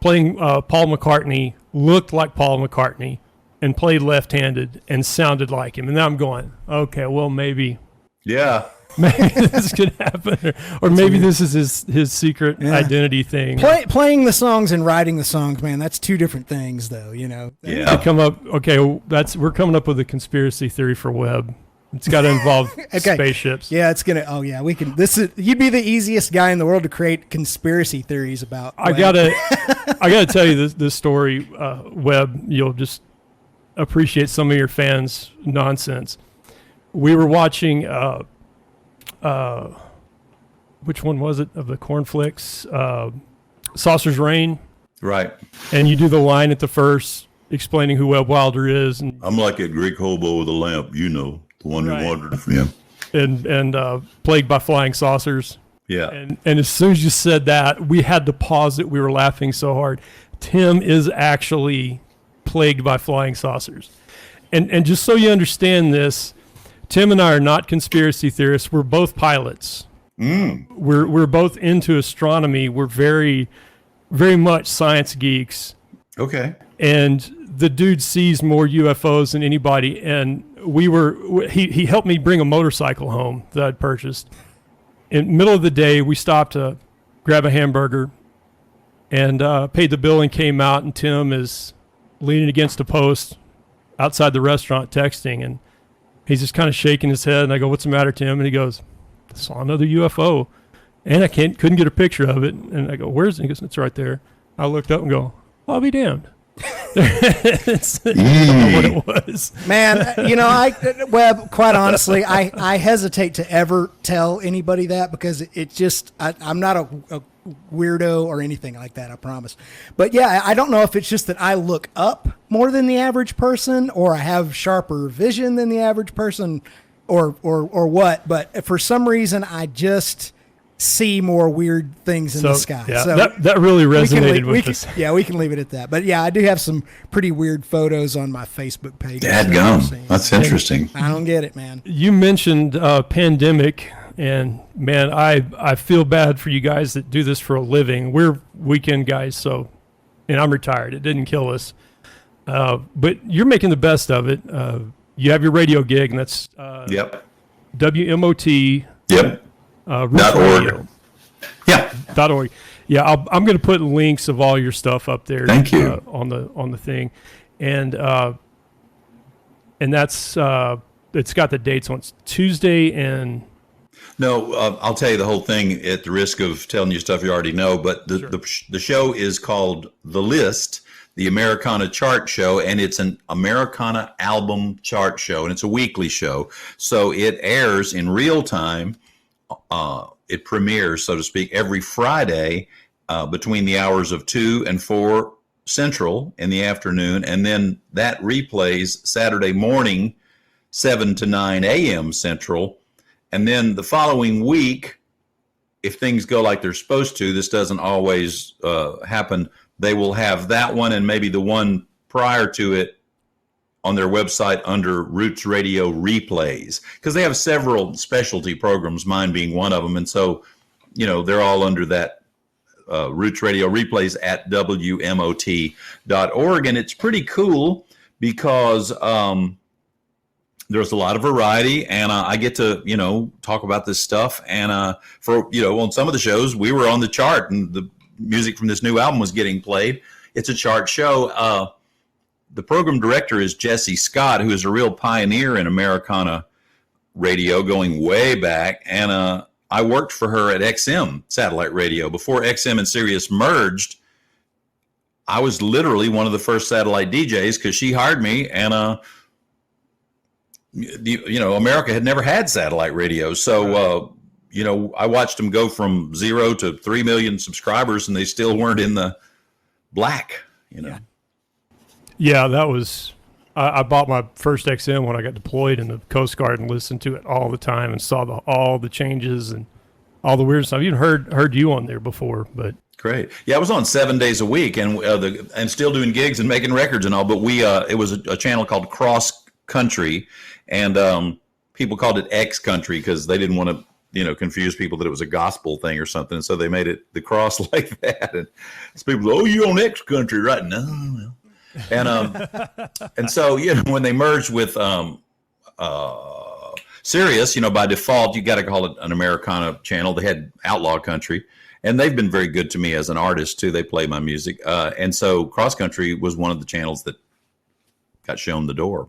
Paul McCartney looked like Paul McCartney and played left-handed and sounded like him. And now I'm going, okay, well, maybe Yeah. this could happen. Or maybe this is his secret identity thing. Playing the songs and writing the songs, man, that's two different things, though. Yeah. We're coming up with a conspiracy theory for Webb. It's got to involve spaceships. Yeah, it's gonna. Oh yeah, we can. You'd be the easiest guy in the world to create conspiracy theories about. I gotta tell you this story, Webb. You'll just appreciate some of your fans' nonsense. We were watching, which one was it of the cornflakes? Saucer's Reign. Right. And you do the line at the first explaining who Webb Wilder is, and I'm like a Greek hobo with a lamp, the one Right. who wandered from him. and plagued by flying saucers. Yeah. And as soon as you said that, we had to pause it. We were laughing so hard. Tim is actually plagued by flying saucers. And just so you understand this, Tim and I are not conspiracy theorists. We're both pilots. We're both into astronomy. We're very, very much science geeks. Okay. And the dude sees more UFOs than anybody. And he helped me bring a motorcycle home that I'd purchased. In the middle of the day, we stopped to grab a hamburger and paid the bill and came out, and Tim is leaning against a post outside the restaurant texting, and he's just kind of shaking his head, and I go, "What's the matter, Tim?" And he goes, "I saw another UFO, and I couldn't get a picture of it." And I go, "Where's it?" He goes, "It's right there." I looked up and go, "I'll be damned." It's what it was. Man, Webb, quite honestly, I hesitate to ever tell anybody that because it just, I'm not a weirdo or anything like that, I promise. But yeah, I don't know if it's just that I look up more than the average person or I have sharper vision than the average person or what, but for some reason see more weird things in the sky. Yeah, So that really resonated with us. Yeah, we can leave it at that. But yeah, I do have some pretty weird photos on my Facebook page. Dadgum. That's interesting. I don't get it, man. You mentioned pandemic, and man, I feel bad for you guys that do this for a living. We're weekend guys, so, and I'm retired. It didn't kill us. But you're making the best of it. You have your radio gig, and that's Yep. WMOT. Yep. Roots Radio. Yeah. .org. Yeah, I'm going to put links of all your stuff up there. Thank you. On the thing, and that's it's got the dates on Tuesday and. No, I'll tell you the whole thing at the risk of telling you stuff you already know. But the show is called The List, the Americana Chart Show, and it's an Americana album chart show, and it's a weekly show. So it airs in real time. It premieres, so to speak, every Friday between the hours of 2 and 4 Central in the afternoon, and then that replays Saturday morning, 7 to 9 a.m. Central. And then the following week, if things go like they're supposed to, this doesn't always happen, they will have that one and maybe the one prior to it on their website under Roots Radio Replays, because they have several specialty programs, mine being one of them. And so, they're all under that Roots Radio Replays at WMOT.org. And it's pretty cool because there's a lot of variety, and I get to, talk about this stuff. And on some of the shows, we were on the chart, and the music from this new album was getting played. It's a chart show. The program director is Jesse Scott, who is a real pioneer in Americana radio going way back. And I worked for her at XM satellite radio. Before XM and Sirius merged, I was literally one of the first satellite DJs because she hired me. And, America had never had satellite radio. So, I watched them go from 0 to 3 million subscribers, and they still weren't in the black, Yeah. Yeah, that was. I bought my first XM when I got deployed in the Coast Guard and listened to it all the time and saw all the changes and all the weird stuff. I've even heard you on there before, but great. Yeah, I was on 7 days a week and still doing gigs and making records and all. But it was a channel called Cross Country, and people called it X Country because they didn't want to confuse people that it was a gospel thing or something. So they made it the cross like that. And people go, "Oh, you on X Country, right?" No. And so when they merged with Sirius, by default you got to call it an Americana channel. They had Outlaw Country, and they've been very good to me as an artist too. They play my music, and so Cross Country was one of the channels that got shown the door.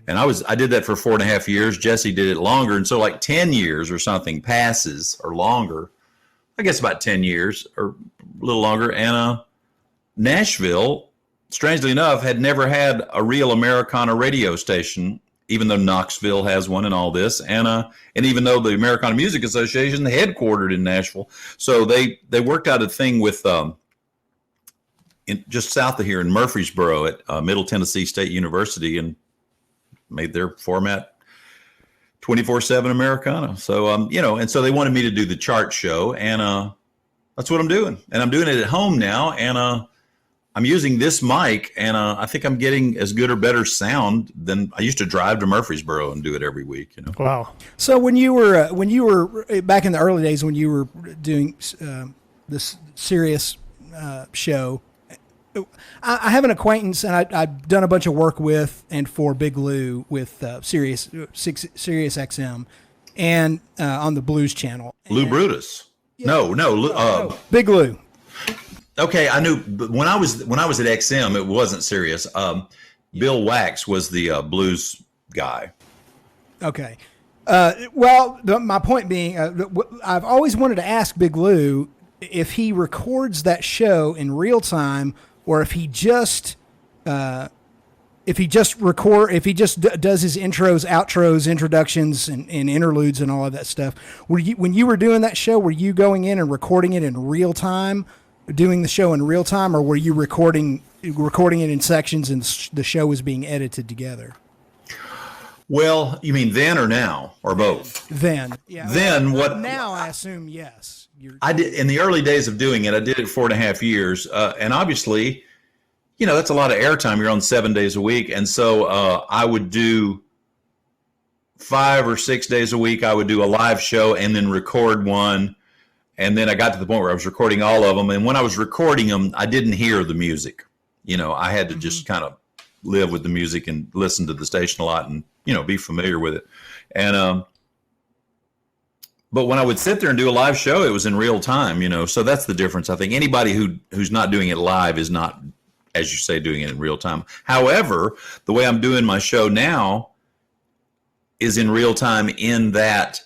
And I did that for 4.5 years. Jesse did it longer, and so like 10 years or something passes or longer. I guess about 10 years or a little longer. And Nashville, strangely enough, had never had a real Americana radio station, even though Knoxville has one and all this. And even though the Americana Music Association headquartered in Nashville. So they worked out a thing with just south of here in Murfreesboro at Middle Tennessee State University, and made their format 24/7 Americana. So, and so they wanted me to do the chart show, and that's what I'm doing. And I'm doing it at home now, and I'm using this mic, and I think I'm getting as good or better sound than I used to drive to Murfreesboro and do it every week. Wow. So when you were back in the early days when you were doing this Sirius show, I have an acquaintance, and I've done a bunch of work with and for Big Lou with Sirius XM, and on the Blues Channel. Lou Brutus. Yeah. No. Big Lou. Okay, I knew when I was at XM, it wasn't Sirius. Bill Wax was the blues guy. Okay. My point being, I've always wanted to ask Big Lou if he records that show in real time, or if he just does his intros, outros, introductions, and interludes and all of that stuff. When you were doing that show, were you going in and recording it in real time, doing the show in real time, or were you recording it in sections and the show was being edited together? Well, you mean then or now or both? Then, yeah. Then what? Now I assume yes. I did in the early days of doing it. I did it 4.5 years, and obviously, that's a lot of airtime. You're on 7 days a week, and so I would do 5 or 6 days a week. I would do a live show and then record one, and then I got to the point where I was recording all of them. And when I was recording them, I didn't hear the music. I had to just kind of live with the music and listen to the station a lot, and be familiar with it. And but when I would sit there and do a live show, it was in real time, so that's the difference. I think anybody who's not doing it live is not, as you say, doing it in real time. However, the way I'm doing my show now is in real time, in that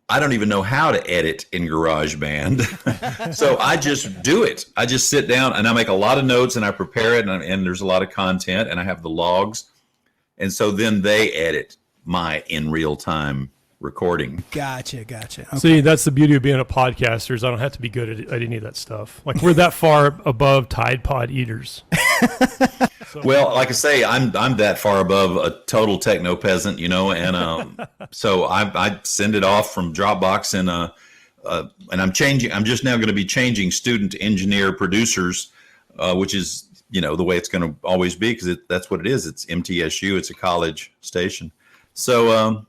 I don't even know how to edit in GarageBand. So I just do it. I just sit down and I make a lot of notes and I prepare it, and there's a lot of content, and I have the logs. And so then they edit my in real time recording. Gotcha. Okay. See, that's the beauty of being a podcaster, is I don't have to be good at any of that stuff. Like, we're that far above Tide Pod eaters. Well, like I say, I'm that far above a total techno peasant, and so I send it off from Dropbox, and I'm changing. I'm just now going to be changing student engineer producers, which is the way it's going to always be, because that's what it is. It's MTSU. It's a college station. So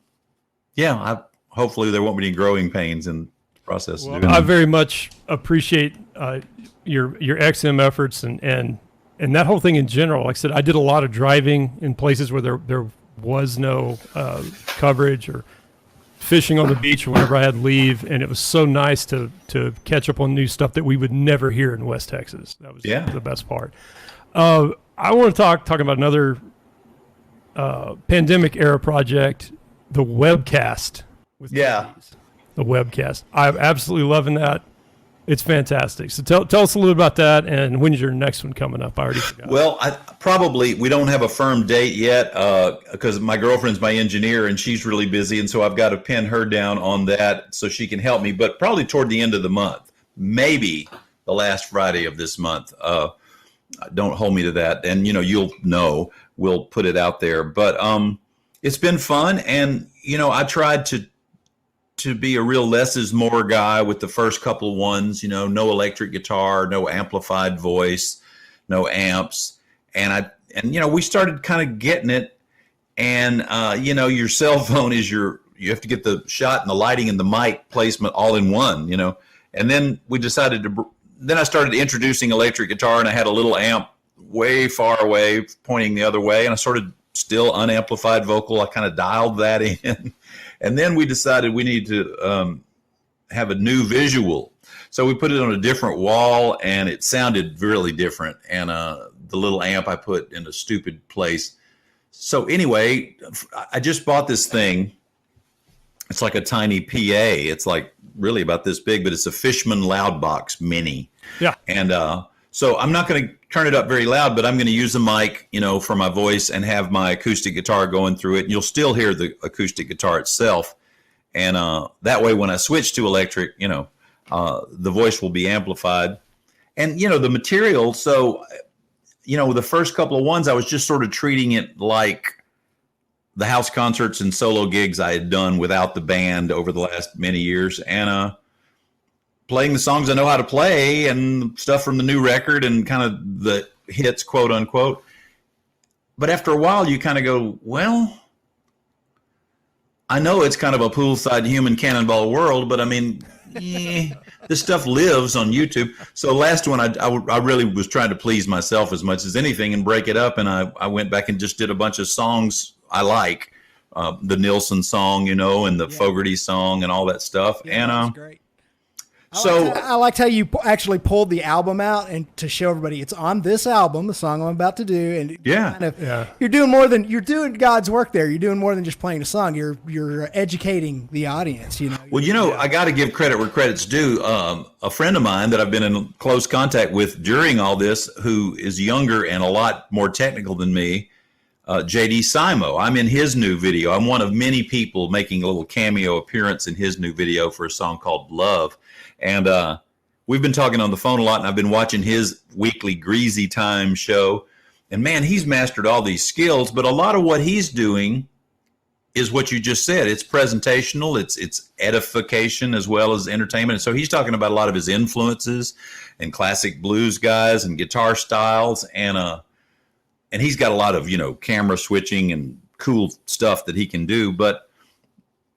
hopefully there won't be any growing pains in the process. Well, I very much appreciate your XM efforts and that whole thing in general. Like I said, I did a lot of driving in places where there was no coverage, or fishing on the beach whenever I had leave, and it was so nice to catch up on new stuff that we would never hear in West Texas. That was the best part. I want to talk about another pandemic era project, the webcast. The webcast. I'm absolutely loving that. It's fantastic. So tell us a little about that, and when's your next one coming up? I already forgot. Well, we don't have a firm date yet, because my girlfriend's my engineer and she's really busy, and so I've got to pin her down on that so she can help me. But probably toward the end of the month, maybe the last Friday of this month. Don't hold me to that, and you'll know. We'll put it out there. But it's been fun, and I tried to be a real less is more guy with the first couple ones, no electric guitar, no amplified voice, no amps. And we started kind of getting it. And, your cell phone is you have to get the shot and the lighting and the mic placement all in one, and then we decided then I started introducing electric guitar, and I had a little amp way far away pointing the other way. And I started still unamplified vocal. I kind of dialed that in. And then we decided we need to have a new visual. So we put it on a different wall, and it sounded really different. And the little amp I put in a stupid place. So anyway, I just bought this thing. It's like a tiny PA. It's like really about this big, but it's a Fishman Loudbox Mini. Yeah. And so I'm not going to turn it up very loud, but I'm going to use the mic, for my voice, and have my acoustic guitar going through it. And you'll still hear the acoustic guitar itself. And that way, when I switch to electric, the voice will be amplified. And, the material. So, the first couple of ones, I was just sort of treating it like the house concerts and solo gigs I had done without the band over the last many years. And playing the songs I know how to play and stuff from the new record and kind of the hits, quote unquote. But after a while, you kind of go, well, I know it's kind of a poolside human cannonball world, but I mean, this stuff lives on YouTube. So last one, I really was trying to please myself as much as anything and break it up. And I went back and just did a bunch of songs I like, the Nilsson song, and the Fogerty song and all that stuff. Yeah, and that's great. I liked how you actually pulled the album out and to show everybody it's on this album, the song I'm about to do. And you're doing more than you're doing God's work there. You're doing more than just playing a song. You're educating the audience. Well, I got to give credit where credit's due. A friend of mine that I've been in close contact with during all this, who is younger and a lot more technical than me, JD Simo. I'm in his new video. I'm one of many people making a little cameo appearance in his new video for a song called Love. And we've been talking on the phone a lot, and I've been watching his weekly Greasy Time show. And man, he's mastered all these skills, but a lot of what he's doing is what you just said. It's presentational, it's edification as well as entertainment. And so he's talking about a lot of his influences and classic blues guys and guitar styles, and he's got a lot of, camera switching and cool stuff that he can do. But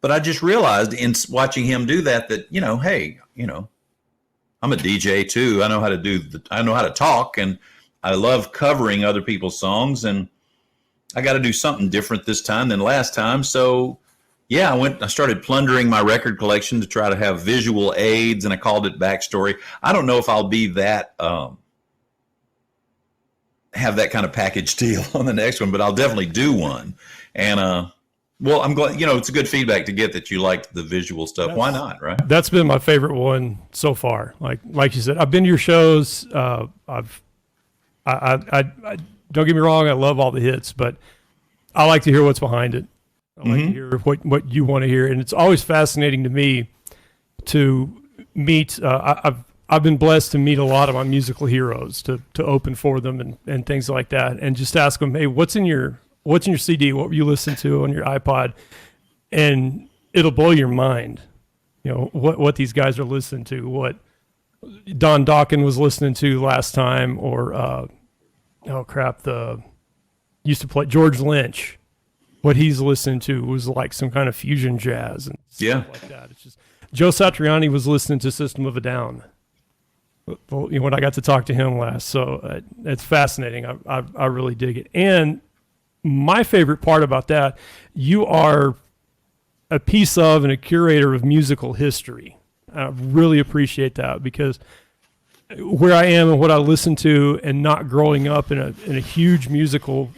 I just realized in watching him do that, hey, I'm a DJ too. I know how to talk, and I love covering other people's songs, and I got to do something different this time than last time. So yeah, I started plundering my record collection to try to have visual aids, and I called it Backstory. I don't know if I'll be that, have that kind of package deal on the next one, but I'll definitely do one. And, well, I'm glad, it's a good feedback to get that you liked the visual stuff. Why not, right? That's been my favorite one so far. Like you said, I've been to your shows. I don't get me wrong, I love all the hits, but I like to hear what's behind it. I like to hear what you want to hear, and it's always fascinating to me to meet. I've been blessed to meet a lot of my musical heroes, to open for them and things like that, and just ask them, hey, what's in your CD? What were you listening to on your iPod? And it'll blow your mind. What these guys are listening to, what Don Dokken was listening to last time, or used to play George Lynch. What he's listening to was like some kind of fusion jazz and stuff like that. It's just Joe Satriani was listening to System of a Down when I got to talk to him last. So it's fascinating. I really dig it. And my favorite part about that, you are a piece of and a curator of musical history. I really appreciate that, because where I am and what I listen to, and not growing up in a huge musical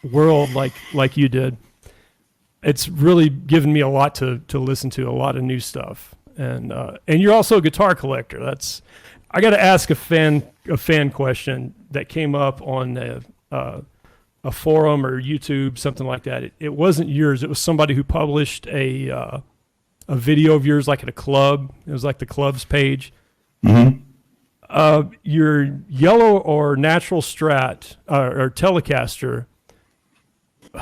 world like you did, it's really given me a lot to listen to, a lot of new stuff. And you're also a guitar collector. I got to ask a fan question that came up on a forum or YouTube, something like that. It wasn't yours. It was somebody who published a video of yours, like at a club. It was like the club's page. Mm-hmm. Your yellow or natural Strat or Telecaster,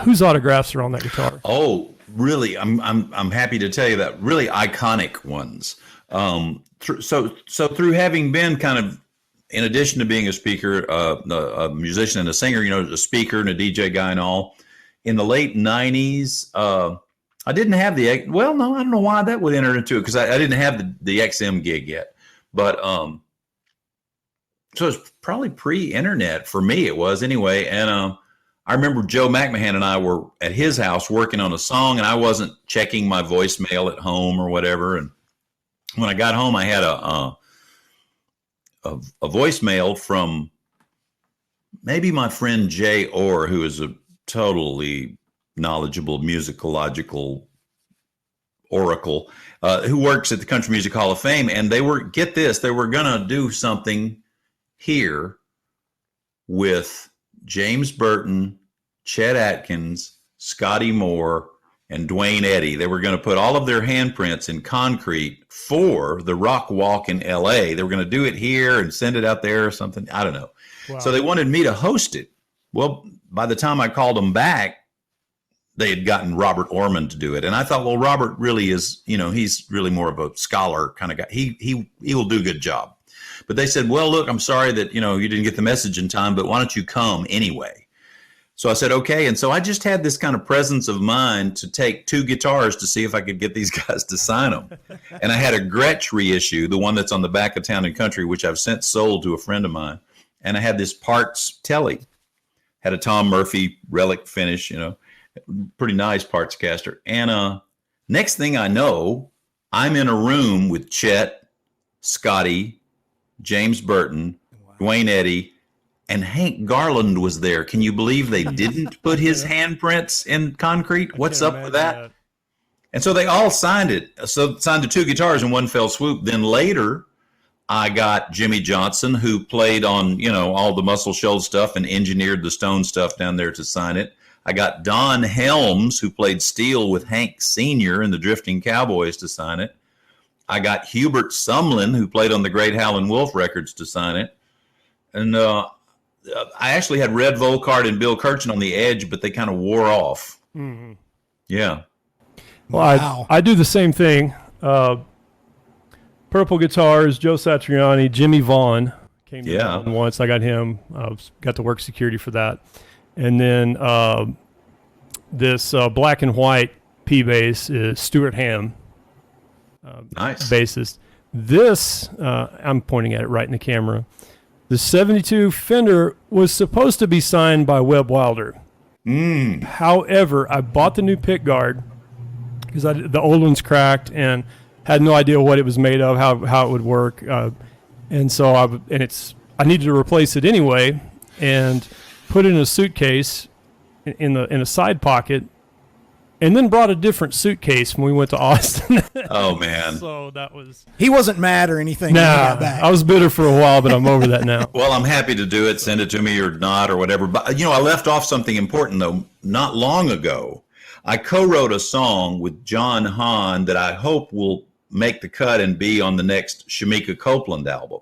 whose autographs are on that guitar? Oh, really? I'm happy to tell you that. Really iconic ones. So through having been kind of, in addition to being a speaker, a musician and a singer, a speaker and a DJ guy and all, in the late 90s, I didn't have I don't know why that would enter into it, because I didn't have the XM gig yet. But so it's probably pre-internet for me. It was anyway. And I remember Joe McMahon and I were at his house working on a song, and I wasn't checking my voicemail at home or whatever. And when I got home, I had a voicemail from maybe my friend Jay Orr, who is a totally knowledgeable musicological oracle, who works at the Country Music Hall of Fame. And they were going to do something here with James Burton, Chet Atkins, Scotty Moore, and Dwayne Eddy. They were going to put all of their handprints in concrete for the Rock Walk in LA. They were going to do it here and send it out there or something. I don't know. Wow. So they wanted me to host it. Well, by the time I called them back, they had gotten Robert Orman to do it. And I thought, well, Robert really is, he's really more of a scholar kind of guy. He will do a good job. But they said, well, look, I'm sorry that, you didn't get the message in time, but why don't you come anyway? So I said, okay. And so I just had this kind of presence of mind to take 2 guitars to see if I could get these guys to sign them. And I had a Gretsch reissue, the one that's on the back of Town and Country, which I've since sold to a friend of mine. And I had this Parts Telly, had a Tom Murphy relic finish, pretty nice Parts caster. And next thing I know, I'm in a room with Chet, Scotty, James Burton, Dwayne Eddy, and Hank Garland was there. Can you believe they didn't put his handprints in concrete? What's up with that? And so they all signed it. So signed the 2 guitars in one fell swoop. Then later, I got Jimmy Johnson, who played on, all the Muscle Shoals stuff and engineered the Stone stuff down there, to sign it. I got Don Helms, who played steel with Hank Sr. and the Drifting Cowboys, to sign it. I got Hubert Sumlin, who played on the Great Howlin' Wolf records, to sign it. And I actually had Red Volkart and Bill Kirchen on the edge, but they kind of wore off. Mm-hmm. Yeah. Well, Wow. I do the same thing. Purple guitars, Joe Satriani, Jimmy Vaughn came down once. I got him. Got to work security for that. And then this black and white P bass is Stuart Ham, Nice. bassist. This, I'm pointing at it right in the camera. The 72 Fender was supposed to be signed by Webb Wilder. However, I bought the new pick guard because the old one's cracked and had no idea what it was made of, how it would work, and so I needed to replace it anyway, and put it in a suitcase in a side pocket, and then brought a different suitcase when we went to Austin. Oh man. So that was He wasn't mad or anything. when he got back. I was bitter for a while, but I'm over that now. Well, I'm happy to do it. Send it to me or not or whatever. But I left off something important though. Not long ago, I co-wrote a song with John Hahn that I hope will make the cut and be on the next Shamika Copeland album.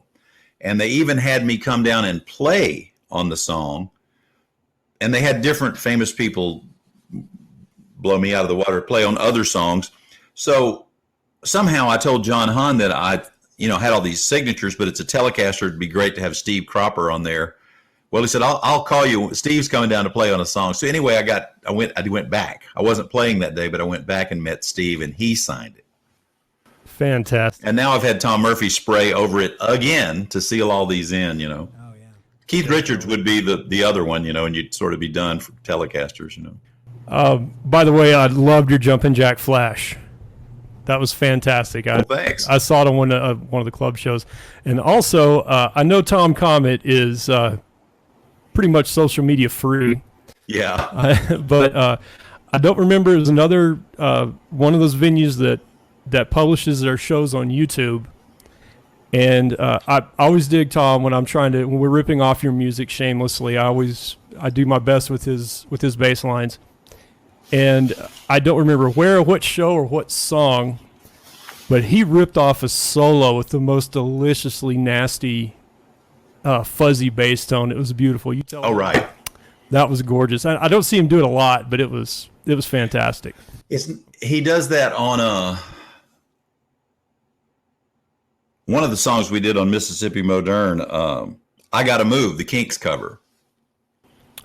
And they even had me come down and play on the song. And they had different famous people blow me out of the water, play on other songs. So somehow I told John Hahn that I, had all these signatures, but it's a Telecaster. It'd be great to have Steve Cropper on there. Well, he said, I'll call you. Steve's coming down to play on a song. So anyway, I went back. I wasn't playing that day, but I went back and met Steve and he signed it. Fantastic. And now I've had Tom Murphy spray over it again to seal all these in, Oh yeah. Keith Richards would be the other one, and you'd sort of be done for Telecasters, By the way, I loved your Jumpin' Jack Flash. That was fantastic. Thanks. I saw it on one of the club shows. And also, I know Tom Comet is pretty much social media free. Yeah. But I don't remember. There's another one of those venues that publishes their shows on YouTube. And I always dig Tom when we're ripping off your music shamelessly. I do my best with his bass lines. And I don't remember where, what show, or what song, but he ripped off a solo with the most deliciously nasty, fuzzy bass tone. It was beautiful. You tell me. Right. That was gorgeous. I don't see him do it a lot, but it was fantastic. He does that on one of the songs we did on Mississippi Modern. I Gotta Move, the Kinks cover.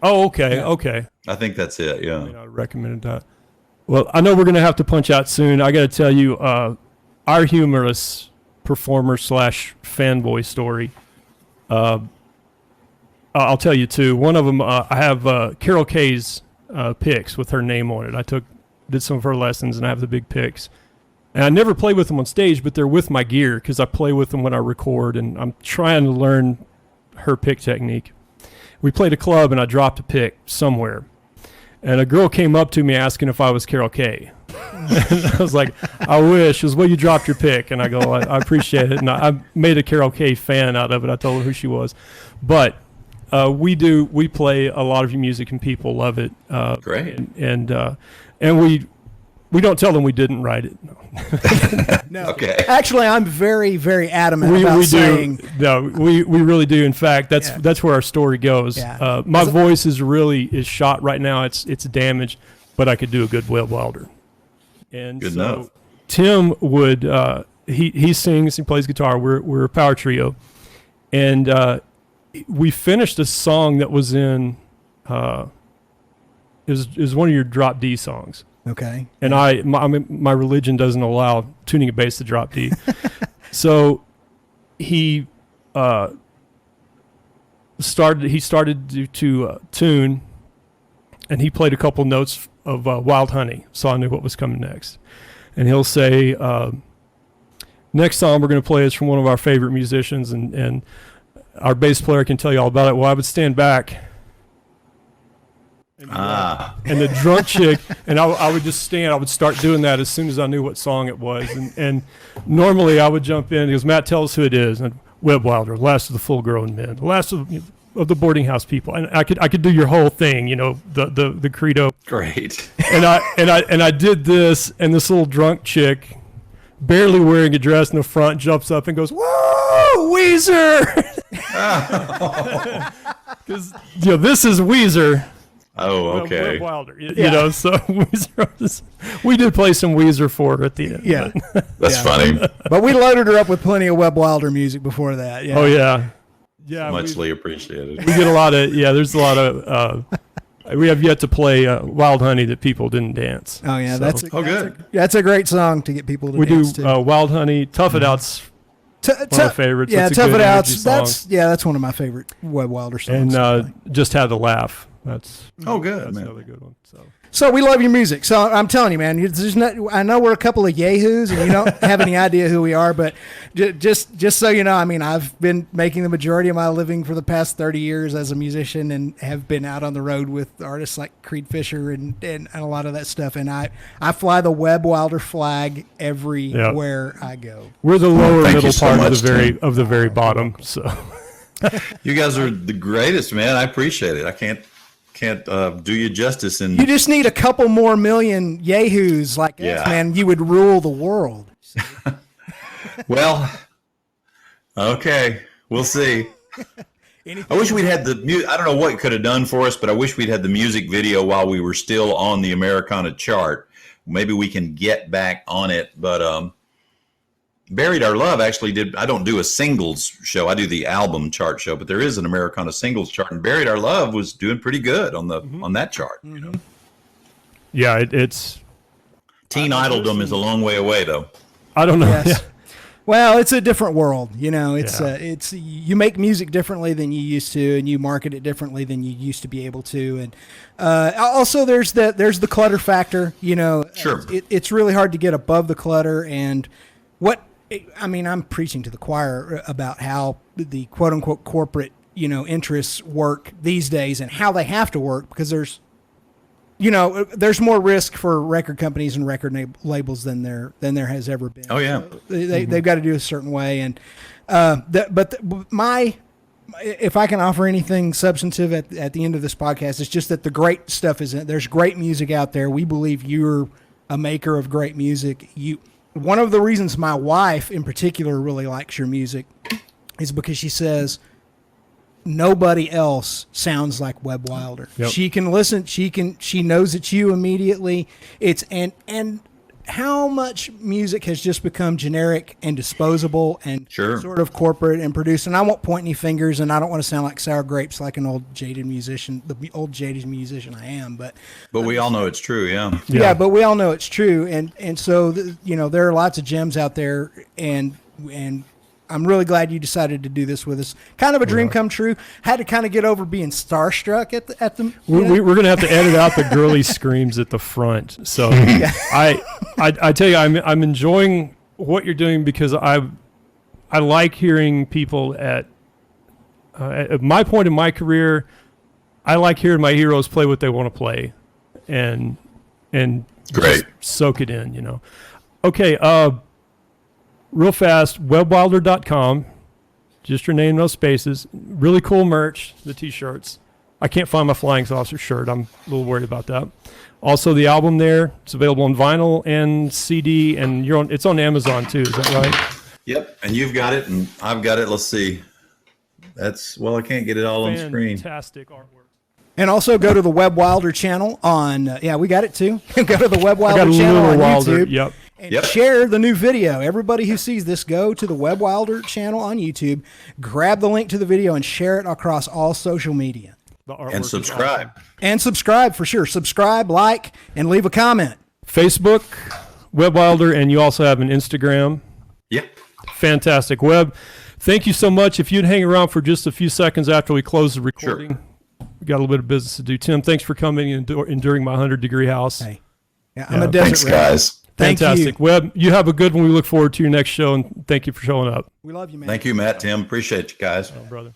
Oh, okay, okay. I think that's it. Yeah. I recommended that. Well, I know we're going to have to punch out soon. I got to tell you, our humorous performer / fanboy story. I'll tell you two. One of them, I have Carol Kay's picks with her name on it. Did some of her lessons, and I have the big picks. And I never play with them on stage, but they're with my gear because I play with them when I record, and I'm trying to learn her pick technique. We played a club, and I dropped a pick somewhere. And a girl came up to me asking if I was Carol Kay. And I was like, I wish. She was, well, you dropped your pick. And I go, I appreciate it. And I made a Carol Kay fan out of it. I told her who she was. But we play a lot of your music, and people love it. Great. And we don't tell them we didn't write it. No. Okay. Actually, I'm very, very adamant about saying. No, we really do. In fact, that's where our story goes. Yeah. My voice is shot right now. It's damaged, but I could do a good Webb Wilder. And Good so enough. Tim would he sings, he plays guitar. We're a power trio, and we finished a song that was in it was one of your drop D songs. Okay. And my religion doesn't allow tuning a bass to drop D. So he started to tune, and he played a couple notes of Wild Honey, so I knew what was coming next. And he'll say, next song we're going to play is from one of our favorite musicians, and our bass player can tell you all about it. Well, I would stand back. And the drunk chick, and I would just stand. I would start doing that as soon as I knew what song it was. And normally I would jump in. He goes, Matt, tell us who it is. And Webb Wilder, last of the full-grown men, the last of the boarding house people. And I could do your whole thing, the credo. Great. And I did this, and this little drunk chick, barely wearing a dress in the front, jumps up and goes, "Whoa, Weezer!" Because this is Weezer. Oh, okay. Webb Wilder. You know, so we did play some Weezer for her at the end. Yeah. That's funny. But we loaded her up with plenty of Webb Wilder music before that. Yeah. Oh, yeah. Yeah. Muchly appreciated. We get a lot of, there's a lot of, we have yet to play Wild Honey that people didn't dance. Oh, yeah. So, That's a great song to get people to we dance do to. Wild Honey, Tough It Out's one of my favorites. Yeah, That's a Tough good It energy Out's. song. That's one of my favorite Webb Wilder songs. And Just Had to Laugh. That's Good, that's man. another good one. So we love your music. So I'm telling you, man, there's not, I know we're a couple of yahoos and you don't have any idea who we are, but just so you know, I mean, I've been making the majority of my living for the past 30 years as a musician and have been out on the road with artists like Creed Fisher and a lot of that stuff. And I fly the Webb Wilder flag everywhere I go. We're the lower Thank middle you so part much, of the very bottom. So You guys are the greatest, man. I appreciate it. I can't do you justice. And You just need a couple more million yahoos like us, man. You would rule the world. well, okay, we'll see. I wish we'd had the music. I don't know what it could have done for us, but I wish we'd had the music video while we were still on the Americana chart. Maybe we can get back on it. But Buried Our Love actually did. I don't do a singles show. I do the album chart show, but there is an Americana singles chart, and Buried Our Love was doing pretty good on the on that chart. You know, yeah, it's teen idoldom is a long way away, though. I don't know. Yes. Yeah. Well, it's a different world, you know. It's you make music differently than you used to, and you market it differently than you used to be able to. And also, there's the clutter factor. You know, Sure. It's really hard to get above the clutter. And I'm preaching to the choir about how the quote unquote corporate, you know, interests work these days and how they have to work because there's more risk for record companies and record labels than there has ever been. Oh yeah, so they've got to do a certain way, and if I can offer anything substantive at the end of this podcast, it's just that the great stuff is there's great music out there. We believe you're a maker of great music. One of the reasons my wife in particular really likes your music is because she says nobody else sounds like Webb Wilder. Yep. She can listen. She knows it's you immediately. And how much music has just become generic and disposable and sort of corporate and produced. And I won't point any fingers, and I don't want to sound like sour grapes, like an old jaded musician, I am. But we all know it's true. Yeah, but we all know it's true. And so, there are lots of gems out there, and I'm really glad you decided to do this with us. Kind of a dream come true. Had to kind of get over being starstruck at the. We're going to have to edit out the girly screams at the front. So I tell you, I'm enjoying what you're doing because I like hearing people at my point in my career. I like hearing my heroes play what they want to play, and Great. just soak it in. You know. Okay. Real fast, webbwilder.com. Just your name, no spaces. Really cool merch, the T-shirts. I can't find my Flying Saucer shirt. I'm a little worried about that. Also, the album there. It's available on vinyl and CD, and it's on Amazon too. Is that right? Yep. And you've got it, and I've got it. Let's see. I can't get it all on screen. Fantastic artwork. And also go to the Webb Wilder channel on. We got it too. Go to the Webb Wilder channel on YouTube. Yep. And share the new video. Everybody who sees this, go to the Webb Wilder channel on YouTube, grab the link to the video, and share it across all social media. And subscribe. Awesome. And subscribe for sure. Subscribe, like, and leave a comment. Facebook, Webb Wilder, and you also have an Instagram. Yep. Fantastic. Webb, thank you so much. If you'd hang around for just a few seconds after we close the recording. Sure. We got a little bit of business to do. Tim, thanks for coming and enduring my 100-degree house. Hey. Yeah, I'm a desert Thanks, rat. guys. Fantastic. Webb, you have a good one. We look forward to your next show, and thank you for showing up. We love you, man. Thank you, Matt, Tim. Appreciate you guys. Oh, brother.